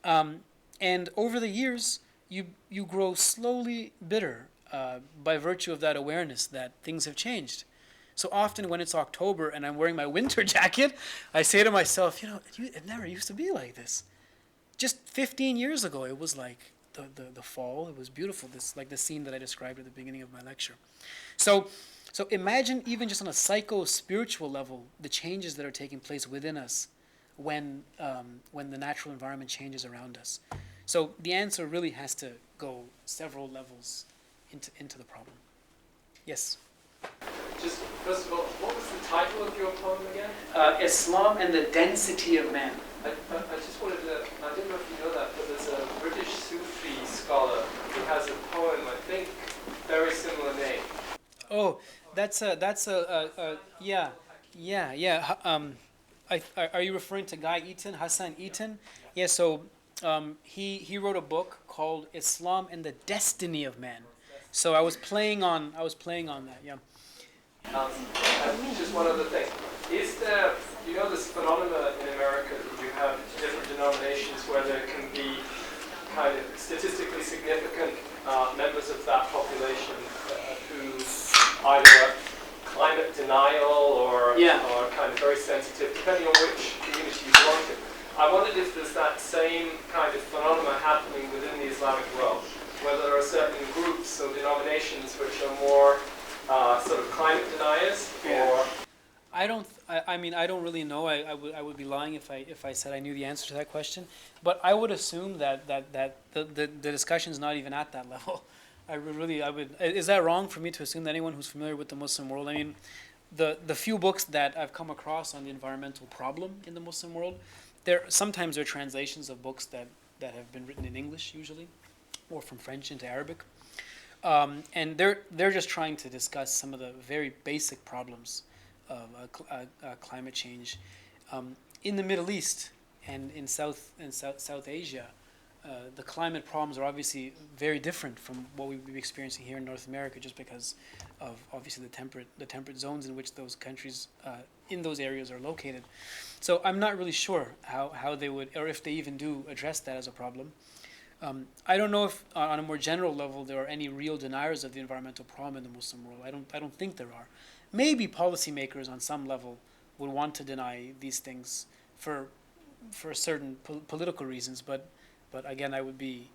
[SPEAKER 2] And over the years, you grow slowly bitter by virtue of that awareness that things have changed. So often when it's October and I'm wearing my winter jacket, I say to myself, it never used to be like this. Just 15 years ago, it was like the fall. It was beautiful, this like the scene that I described at the beginning of my lecture. So imagine even just on a psycho-spiritual level, the changes that are taking place within us when the natural environment changes around us. So the answer really has to go several levels into the problem. Yes?
[SPEAKER 1] Just first of all, what was the title of your poem again?
[SPEAKER 2] Islam and the Density of Man.
[SPEAKER 1] I just wanted to, I don't know if you know that, but there's a British Sufi scholar who has a poem, I think, very similar name.
[SPEAKER 2] Oh, yeah. Are you referring to Guy Eaton, Hassan Eaton? Yeah, so he wrote a book called Islam and the Destiny of Man. So I was playing on that, yeah.
[SPEAKER 1] Just one other thing. Is there, this phenomena in America that you have different denominations where there can be kind of statistically significant members of that population who either are climate denial or kind of very sensitive, depending on which community you belong to. I wondered if there's that same kind of phenomena happening within the Islamic world, whether there are certain groups or denominations which are more sort of climate deniers, or...
[SPEAKER 2] I don't really know. I would be lying if I said I knew the answer to that question. But I would assume that the discussion's not even at that level. I would. Is that wrong for me to assume that anyone who's familiar with the Muslim world? I mean, the few books that I've come across on the environmental problem in the Muslim world, sometimes they're translations of books that have been written in English usually, or from French into Arabic, and they're just trying to discuss some of the very basic problems of climate change in the Middle East and in South Asia. The climate problems are obviously very different from what we've been experiencing here in North America, just because of obviously the temperate zones in which those countries in those areas are located. So I'm not really sure how they would, or if they even do address that as a problem. I don't know if on a more general level there are any real deniers of the environmental problem in the Muslim world. I don't think there are. Maybe policymakers on some level would want to deny these things for certain political reasons, but again, I would be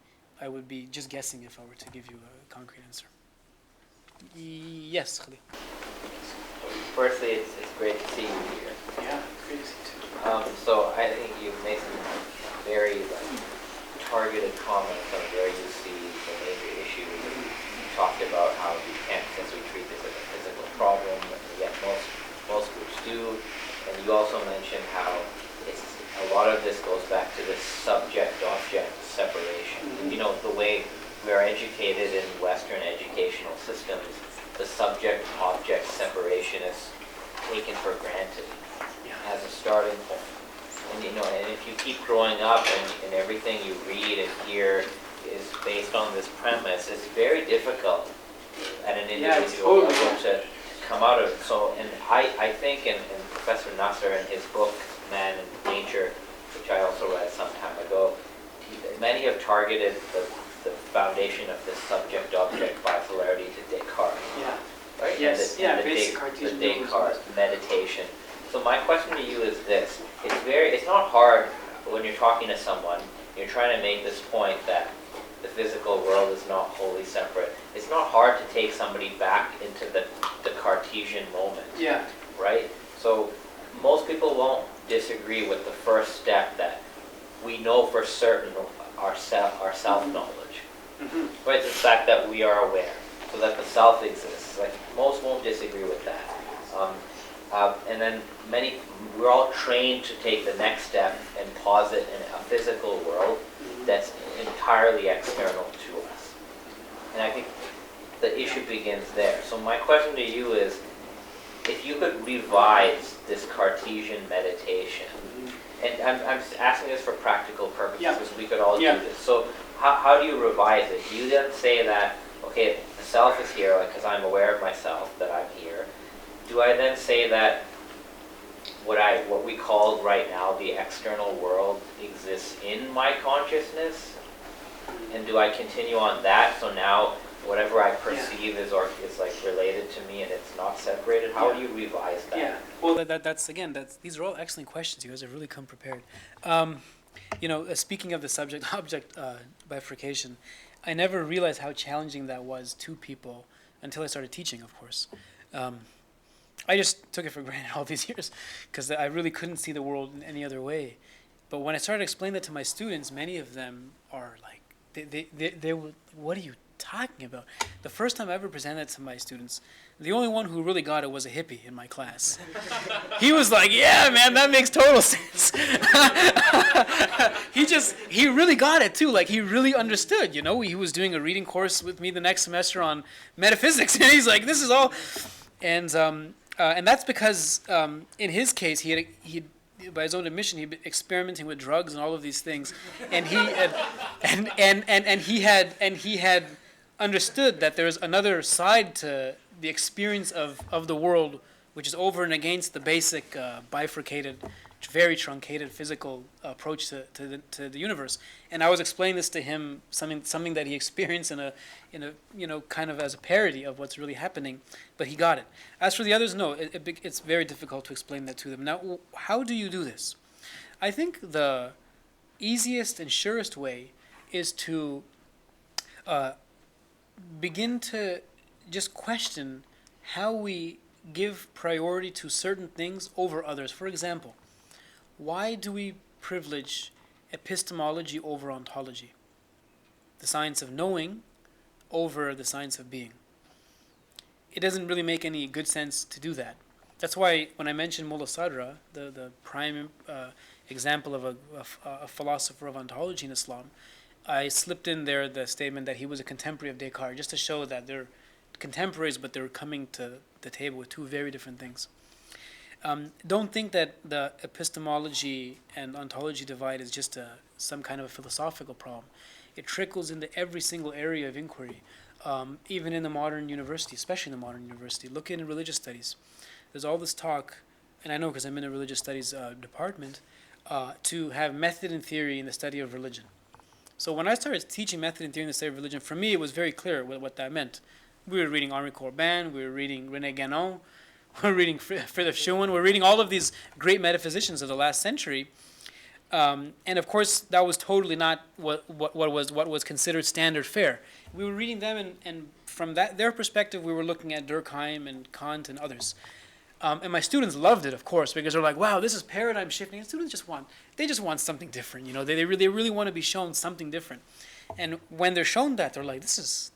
[SPEAKER 2] just guessing if I were to give you a concrete answer. Yes, Khalid.
[SPEAKER 4] Firstly, it's great to see you here.
[SPEAKER 2] Yeah, great to see you too.
[SPEAKER 4] So I think you've made some very targeted comments on where you see the major issues. You talked about how we can't simply treat this as a physical problem, and yet most groups do. And you also mentioned how a lot of this goes back to this subject-object separation. The way we are educated in Western educational systems, the subject-object separation is taken for granted as a starting point. And if you keep growing up and everything you read and hear is based on this premise, it's very difficult at an individual level to come out of it. So, and I think, and Professor Nasser in his book, Man and Nature, which I also read some time ago, many have targeted the foundation of this subject-object bipolarity to Descartes.
[SPEAKER 2] Yeah.
[SPEAKER 4] Right?
[SPEAKER 2] Yes.
[SPEAKER 4] Basic Cartesian Descartes meditation. So my question to you is this: it's not hard when you're talking to someone, you're trying to make this point that the physical world is not wholly separate. It's not hard to take somebody back into the Cartesian moment.
[SPEAKER 2] Yeah.
[SPEAKER 4] Right? So most people won't disagree with the first step, that we know for certain our self-knowledge.
[SPEAKER 2] Mm-hmm.
[SPEAKER 4] Right? The fact that we are aware, so that the self exists. Like, most won't disagree with that. And then we're all trained to take the next step and posit in a physical world that's entirely external to us. And I think the issue begins there. So my question to you is, if you could revise this Cartesian meditation, and I'm asking this for practical purposes, because we could all do this. So how do you revise it? Do you then say that, okay, the self is here, because I'm aware of myself, that I'm here. Do I then say that what we call right now the external world exists in my consciousness? And do I continue on that? So now whatever I perceive is like related to me and it's not separated. How do you revise that?
[SPEAKER 2] Yeah. Well, that's these are all excellent questions. You guys have really come prepared. Speaking of the subject-object bifurcation, I never realized how challenging that was to people until I started teaching, of course. I just took it for granted all these years because I really couldn't see the world in any other way. But when I started explaining that to my students, many of them are like, they were, what are you talking about? The first time I ever presented it to my students, the only one who really got it was a hippie in my class. He was like, yeah, man, that makes total sense. He really got it too. Like, he really understood, He was doing a reading course with me the next semester on metaphysics. And he's like, this is all. And that's because in his case, he by his own admission, he'd been experimenting with drugs and all of these things, and he had understood that there's another side to the experience of the world, which is over and against the basic bifurcated, very truncated physical approach to the universe. And I was explaining this to him, something that he experienced in a kind of as a parody of what's really happening, but he got it. As for the others, no, it's very difficult to explain that to them. Now, how do you do this? I think the easiest and surest way is to begin to just question how we give priority to certain things over others. For example, why do we privilege epistemology over ontology? The science of knowing over the science of being. It doesn't really make any good sense to do that. That's why when I mentioned Mullah Sadra, the prime example of a philosopher of ontology in Islam, I slipped in there the statement that he was a contemporary of Descartes, just to show that they're contemporaries, but they're coming to the table with two very different things. Don't think that the epistemology and ontology divide is just some kind of a philosophical problem. It trickles into every single area of inquiry, even in the modern university, especially in the modern university. Look in religious studies. There's all this talk, and I know because I'm in a religious studies department, to have method and theory in the study of religion. So when I started teaching method and theory in the study of religion, for me it was very clear what that meant. We were reading Henri Corbin, we were reading René Guénon, we're reading Friedrich Schumann, we're reading all of these great metaphysicians of the last century. And of course, that was totally not what was considered standard fare. We were reading them, and from their perspective, we were looking at Durkheim and Kant and others. And my students loved it, of course, because they're like, "Wow, this is paradigm shifting." And students just want something different, They really want to be shown something different. And when they're shown that, they're like, "This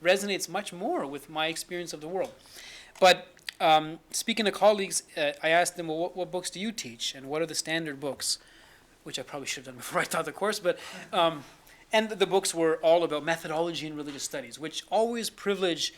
[SPEAKER 2] resonates much more with my experience of the world." But speaking to colleagues, I asked them, well, what books do you teach? And what are the standard books? Which I probably should have done before I taught the course. But and the books were all about methodology in religious studies, which always privilege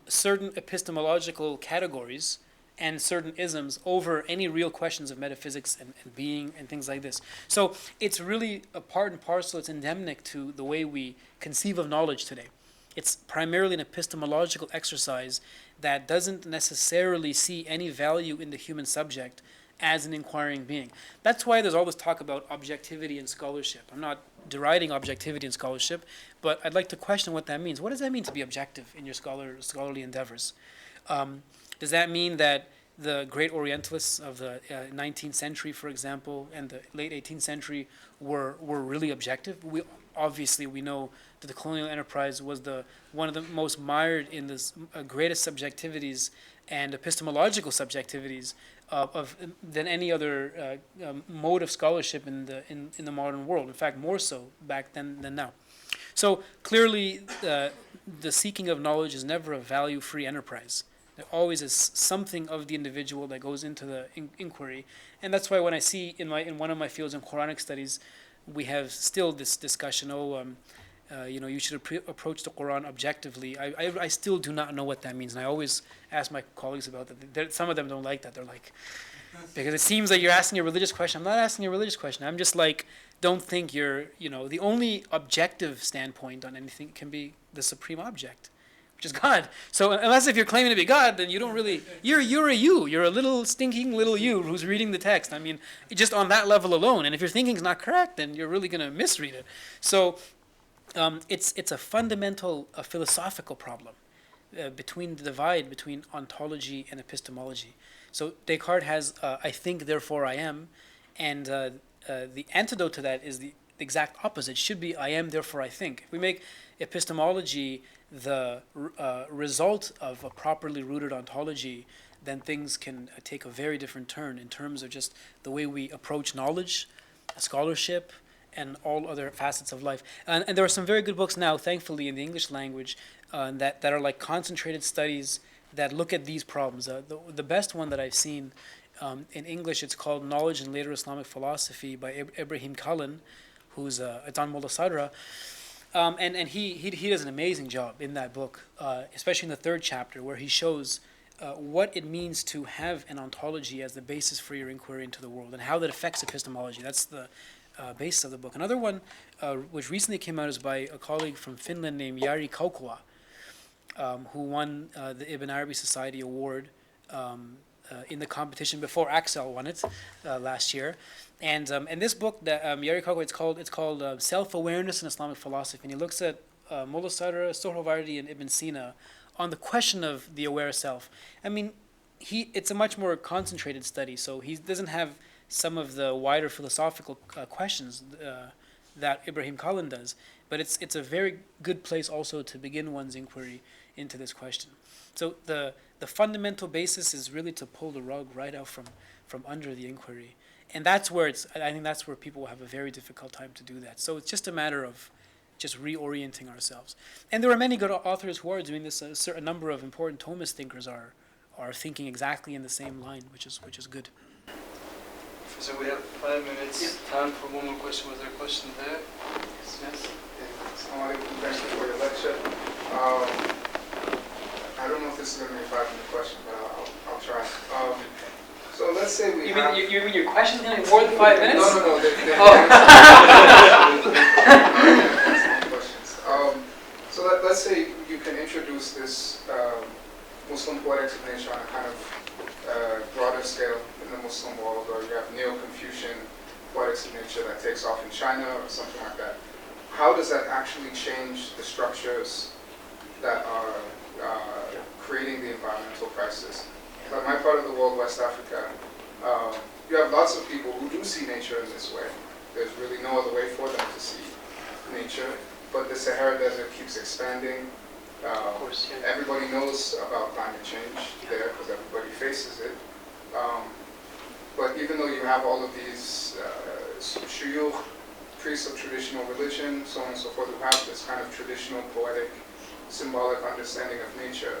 [SPEAKER 2] certain epistemological categories and certain isms over any real questions of metaphysics and being and things like this. So it's really a part and parcel, it's endemic to the way we conceive of knowledge today. It's primarily an epistemological exercise that doesn't necessarily see any value in the human subject as an inquiring being. That's why there's all this talk about objectivity in scholarship. I'm not deriding objectivity in scholarship, but I'd like to question what that means. What does that mean to be objective in your scholarly endeavors? Does that mean that the great Orientalists of the 19th century, for example, and the late 18th century were really objective? Obviously, we know that the colonial enterprise was one of the most mired in the greatest subjectivities and epistemological subjectivities than any other mode of scholarship in the modern world. In fact, more so back then than now. So clearly, the seeking of knowledge is never a value-free enterprise. There always is something of the individual that goes into the inquiry, and that's why when I see in one of my fields in Quranic studies, we have still this discussion. You should approach the Quran objectively. I still do not know what that means, and I always ask my colleagues about that. Some of them don't like that. They're like, because it seems like you're asking a religious question. I'm not asking a religious question. I'm just like, don't think the only objective standpoint on anything can be the supreme object, which is God. So unless if you're claiming to be God, then you don't really, you're a you. You're a little stinking little you who's reading the text. I mean, just on that level alone. And if your thinking's not correct, then you're really going to misread it. So it's a fundamental philosophical problem between the divide between ontology and epistemology. So Descartes has, I think, therefore I am, and the antidote to that is the exact opposite. It should be I am, therefore I think. If we make epistemology the result of a properly rooted ontology, then things can take a very different turn in terms of just the way we approach knowledge, scholarship, and all other facets of life. And there are some very good books now, thankfully, in the English language that are like concentrated studies that look at these problems. The best one that I've seen in English, it's called Knowledge in Later Islamic Philosophy by Ibrahim Carleton, who's it's on Mullah Sadra. And he does an amazing job in that book, especially in the third chapter, where he shows what it means to have an ontology as the basis for your inquiry into the world and how that affects epistemology. That's the basis of the book. Another one, which recently came out, is by a colleague from Finland named Jari Kaukola, who won the Ibn Arabi Society Award in the competition before Axel won it last year. And this book that Jari Kaukola, it's called Self-Awareness in Islamic Philosophy, and he looks at Mullah Sadr, Sohrawardi, and Ibn Sina on the question of the aware self. I mean, it's a much more concentrated study, so he doesn't have some of the wider philosophical questions that Ibrahim Carleton does, but it's a very good place also to begin one's inquiry into this question. So the fundamental basis is really to pull the rug right out from under the inquiry, and that's where I think that's where people will have a very difficult time to do that. So it's just a matter of just reorienting ourselves. And there are many good authors who are doing this. A certain number of important Thomist thinkers are thinking exactly in the same line, which is good.
[SPEAKER 1] So we have 5 minutes. Time for one more question. Was there a question there? Yes.
[SPEAKER 5] Assalamu alaikum. Thank you for your lecture. I don't know if this is going to be a 5-minute question, but I'll try. So let's say we have...
[SPEAKER 2] You mean your question's going to be more than 5 minutes?
[SPEAKER 5] No. Questions. So let's say you can introduce this Muslim poetics of nature on a kind of broader scale in the Muslim world, or you have Neo-Confucian poetics of nature that takes off in China or something like that. How does that actually change the structures that are creating the environmental crisis? Like my part of the world, West Africa, you have lots of people who do see nature in this way. There's really no other way for them to see nature, but the Sahara Desert keeps expanding.
[SPEAKER 2] Of course, yeah.
[SPEAKER 5] Everybody knows about climate change there because everybody faces it. But even though you have all of these shuyukh, priests of traditional religion, so on and so forth, who have this kind of traditional poetic, symbolic understanding of nature,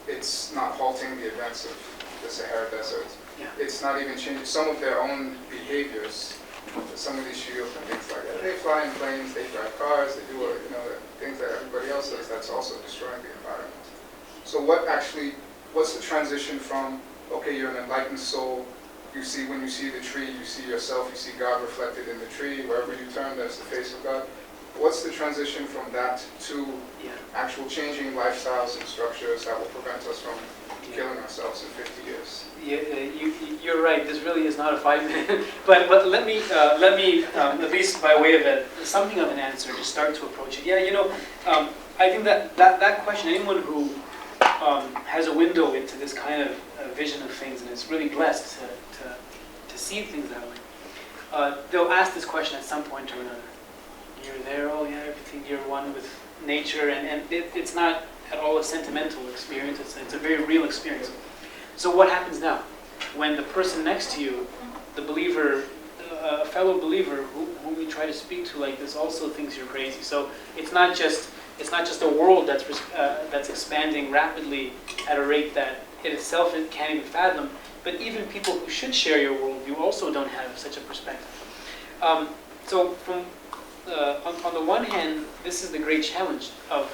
[SPEAKER 5] it's not halting the events of the Sahara Desert.
[SPEAKER 2] Yeah.
[SPEAKER 5] It's not even changing some of their own behaviors. Some of these shuyukh and things like that. They fly in planes, they drive cars, they do things that everybody else does. That's also destroying the environment. So what's the transition from, okay, you're an enlightened soul, when you see the tree, you see yourself, you see God reflected in the tree, wherever you turn, there's the face of God. What's the transition from that to actual changing lifestyles and structures that will prevent us from killing ourselves in 50 years?
[SPEAKER 2] You're right. This really is not a 5-minute. But let me at least by way of something of an answer, just start to approach it. I think that question, anyone who has a window into this kind of vision of things and is really blessed to see things that way, they'll ask this question at some point or another. You're there, everything, you're one with nature, and it's not at all a sentimental experience, it's a very real experience. So what happens now? When the person next to you, the believer, a fellow believer whom you try to speak to like this also thinks you're crazy. So it's not just a world that's expanding rapidly at a rate that it itself can't even fathom, but even people who should share your worldview also don't have such a perspective. So on the one hand, this is the great challenge of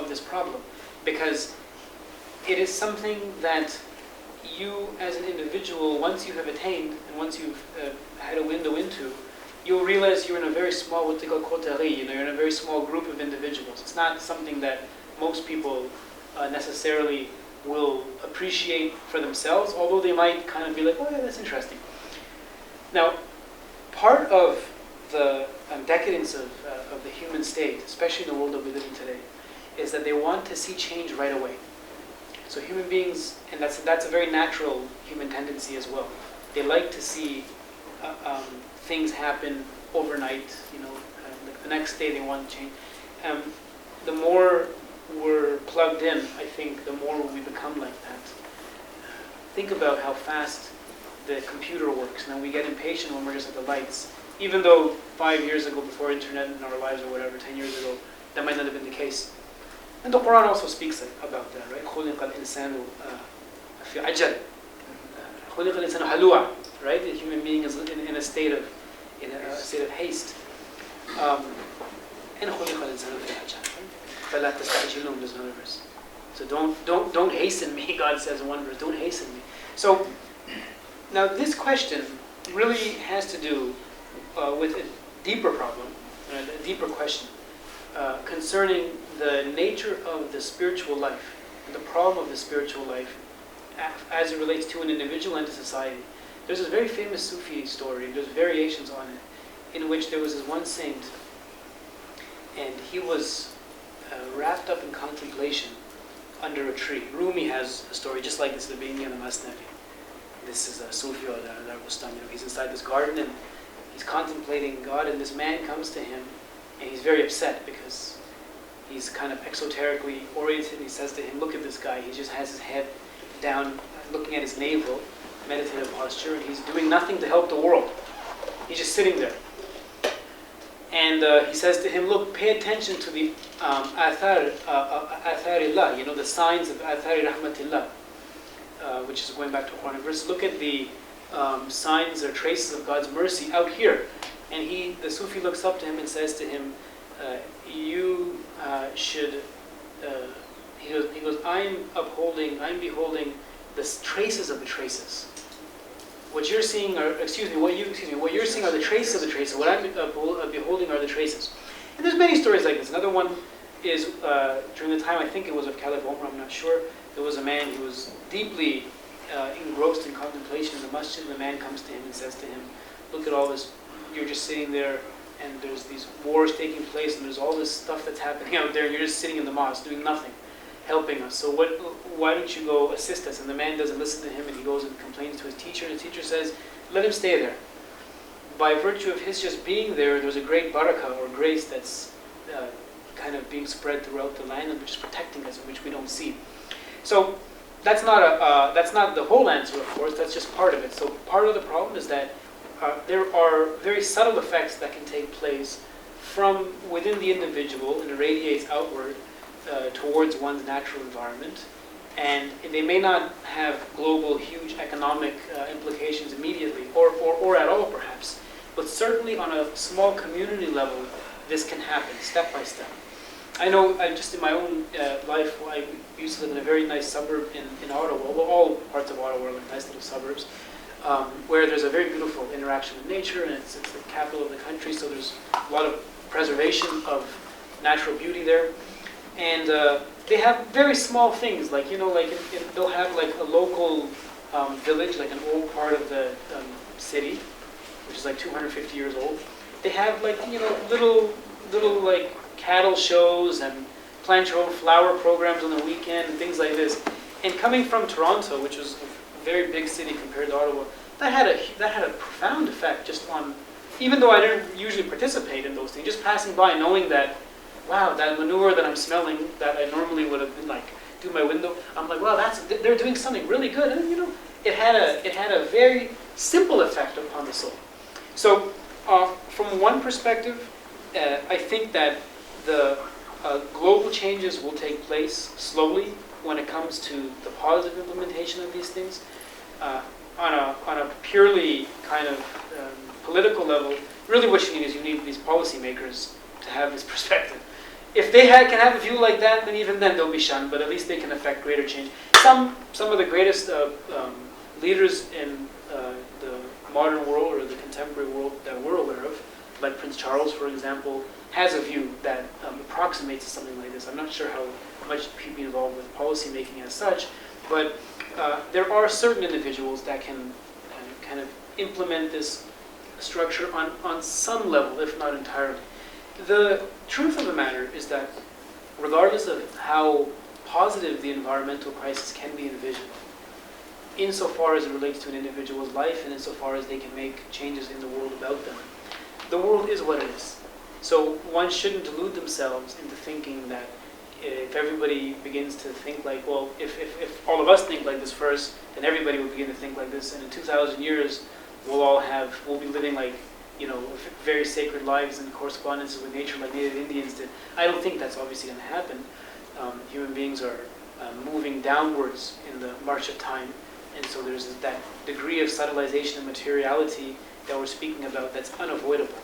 [SPEAKER 2] this problem, because it is something that you as an individual, once you have attained and once you've had a window into, you'll realize you're in a very small, what they call coterie, you're in a very small group of individuals. It's not something that most people necessarily will appreciate for themselves, although they might kind of be like, oh yeah, that's interesting. Now, part of the decadence of the human state, especially in the world that we live in today, is that they want to see change right away. So human beings, and that's a very natural human tendency as well. They like to see things happen overnight. Like the next day they want change. The more we're plugged in, I think, the more we become like that. Think about how fast the computer works, and then we get impatient when we're just at the lights. Even though 5 years ago, before internet in our lives or whatever, 10 years ago, that might not have been the case. And the Quran also speaks about that, right? خُلِقَ الْإِنسَانُ فِي عَجَلٍ. خُلِقَ الْإِنسَانُ هَلُوعًا. Right? The human being is in a state of haste. And خُلِقَ الْإِنسَانُ فِي عَجَلٍ. فَلَا تَسْتَعْجِلُونَ, there's another verse. So don't hasten me, God says in one verse, don't hasten me. So now this question really has to do with a deeper problem, a deeper question concerning the nature of the spiritual life, the problem of the spiritual life as it relates to an individual and to society. There's this very famous Sufi story, there's variations on it, in which there was this one saint, and he was wrapped up in contemplation under a tree. Rumi has a story just like this, the Bini and the Masnavi. This is a Sufi or the Rustom. He's inside this garden and he's contemplating God, and this man comes to him, and he's very upset because he's kind of exoterically oriented. He says to him, look at this guy, he just has his head down, looking at his navel, meditative posture, and he's doing nothing to help the world. He's just sitting there. And he says to him, look, pay attention to the atharillah, the signs of athari rahmatillah, which is going back to Quran verse. Look at the signs or traces of God's mercy out here. And the Sufi looks up to him and says to him, you should, he goes, I'm beholding the traces of the traces. What you're seeing are, what you're seeing are the traces of the traces. What I'm beholding are the traces. And there's many stories like this. Another one is during the time, I think it was of Caliph Omar, I'm not sure, there was a man who was deeply engrossed in contemplation in the masjid. The man comes to him and says to him, look at all this, you're just sitting there and there's these wars taking place and there's all this stuff that's happening out there and you're just sitting in the mosque doing nothing, helping us. So why don't you go assist us? And the man doesn't listen to him and he goes and complains to his teacher, and the teacher says, let him stay there. By virtue of his just being there, there's a great barakah or grace that's kind of being spread throughout the land and which is protecting us, which we don't see. So that's not the whole answer, of course, that's just part of it. So part of the problem is that there are very subtle effects that can take place from within the individual and it radiates outward towards one's natural environment. And they may not have global, huge economic implications immediately or at all perhaps, but certainly on a small community level, this can happen step by step. I know just in my own life, I used to live in a very nice suburb in Ottawa. Well, all parts of Ottawa are like nice little suburbs, where there's a very beautiful interaction with nature, and it's the capital of the country, so there's a lot of preservation of natural beauty there. And they have very small things, like, they'll have like a local village, like an old part of the city, which is like 250 years old. They have like, little like cattle shows and plant your own flower programs on the weekend and things like this. And coming from Toronto, which was a very big city compared to Ottawa, that had a profound effect just on, even though I didn't usually participate in those things, just passing by knowing that, wow, that manure that I'm smelling that I normally would have been like through my window, I'm like, wow, they're doing something really good. And it had a very simple effect upon the soul. So from one perspective, I think that the global changes will take place slowly when it comes to the positive implementation of these things. On a purely kind of political level, really what you need these policymakers to have this perspective. If they can have a view like that, then even then they'll be shunned, but at least they can affect greater change. Some of the greatest leaders in the modern world or the contemporary world that we're aware of, like Prince Charles, for example, has a view that approximates to something like this. I'm not sure how much he'd be involved with policy making as such, but there are certain individuals that can kind of implement this structure on some level, if not entirely. The truth of the matter is that regardless of how positive the environmental crisis can be envisioned, insofar as it relates to an individual's life and insofar as they can make changes in the world about them, the world is what it is. So one shouldn't delude themselves into thinking that if everybody begins to think like, well, if all of us think like this first, then everybody will begin to think like this, and in 2,000 years, we'll be living like, very sacred lives and correspondences with nature like Native Indians did. I don't think that's obviously going to happen. Human beings are moving downwards in the march of time, and so there's that degree of subtilization and materiality that we're speaking about that's unavoidable.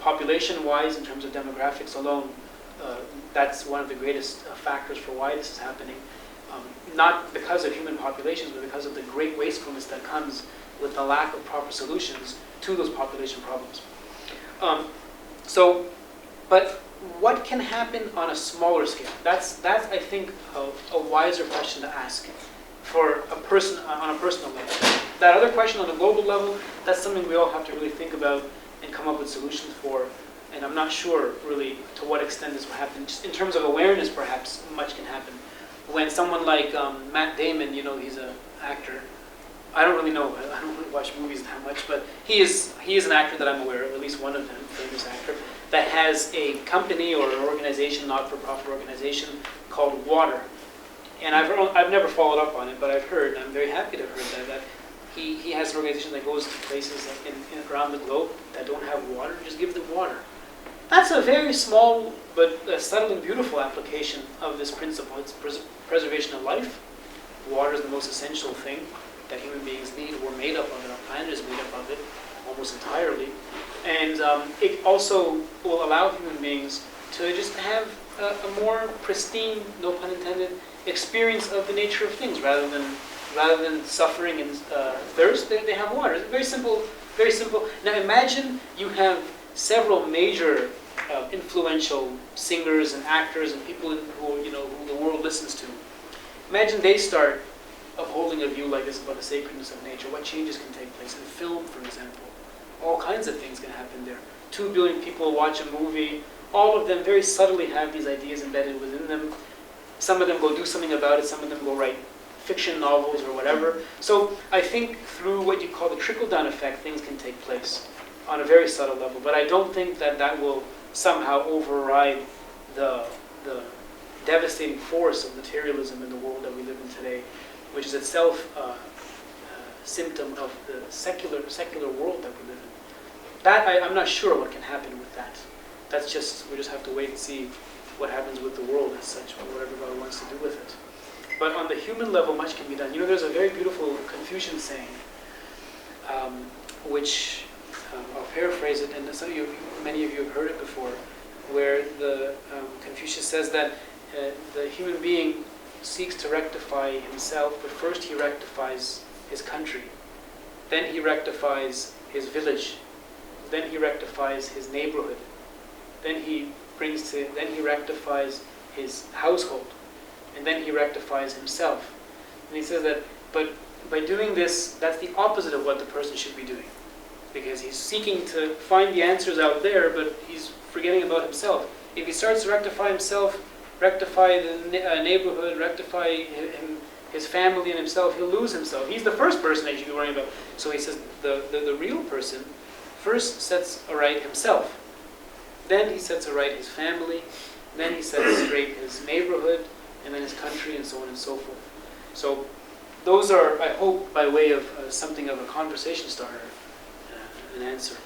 [SPEAKER 2] Population-wise, in terms of demographics alone, that's one of the greatest factors for why this is happening. Not because of human populations, but because of the great wastefulness that comes with the lack of proper solutions to those population problems. But what can happen on a smaller scale? That's I think, a wiser question to ask for a person on a personal level. That other question on a global level, that's something we all have to really think about and come up with solutions for. And I'm not sure really to what extent this will happen. Just in terms of awareness, perhaps much can happen. When someone like Matt Damon, he's an actor. I don't really know. I don't really watch movies that much, but he is an actor that I'm aware of, at least one of them, famous actor, that has a company or an organization, not-for-profit organization, called Water. And I've never followed up on it, but I've heard, and I'm very happy to have heard that he has an organization that goes to places around the globe that don't have water, just give them water. That's a very small but subtle and beautiful application of this principle. It's preservation of life. Water is the most essential thing that human beings need. We're made up of it. Our planet is made up of it almost entirely. And it also will allow human beings to just have a more pristine, no pun intended, experience of the nature of things rather than suffering and thirst. They have water. It's very simple, very simple. Now imagine you have several major influential singers and actors and people who the world listens to. Imagine they start upholding a view like this about the sacredness of nature. What changes can take place in film, for example? All kinds of things can happen there. 2 billion people watch a movie. All of them very subtly have these ideas embedded within them. Some of them go do something about it. Some of them go write fiction novels or whatever. So I think through what you call the trickle-down effect, things can take place on a very subtle level. But I don't think that will somehow override the devastating force of materialism in the world that we live in today, which is itself a symptom of the secular world that we live in. That I'm not sure what can happen with that. That's just, we just have to wait and see what happens with the world as such, or whatever God wants to do with it. But on the human level, much can be done. There's a very beautiful Confucian saying, which I'll paraphrase it, and many of you have heard it before, where the Confucius says that the human being seeks to rectify himself, but first he rectifies his country, then he rectifies his village, then he rectifies his neighborhood, then he rectifies his household, and then he rectifies himself. And he says that, but by doing this, that's the opposite of what the person should be doing, because he's seeking to find the answers out there, but he's forgetting about himself. If he starts to rectify himself, rectify the neighborhood, rectify his family and himself, he'll lose himself. He's the first person that you should be worrying about. So he says the real person first sets aright himself. Then he sets aright his family. Then he sets straight his neighborhood, and then his country, and so on and so forth. So those are, I hope, by way of something of a conversation starter, an answer.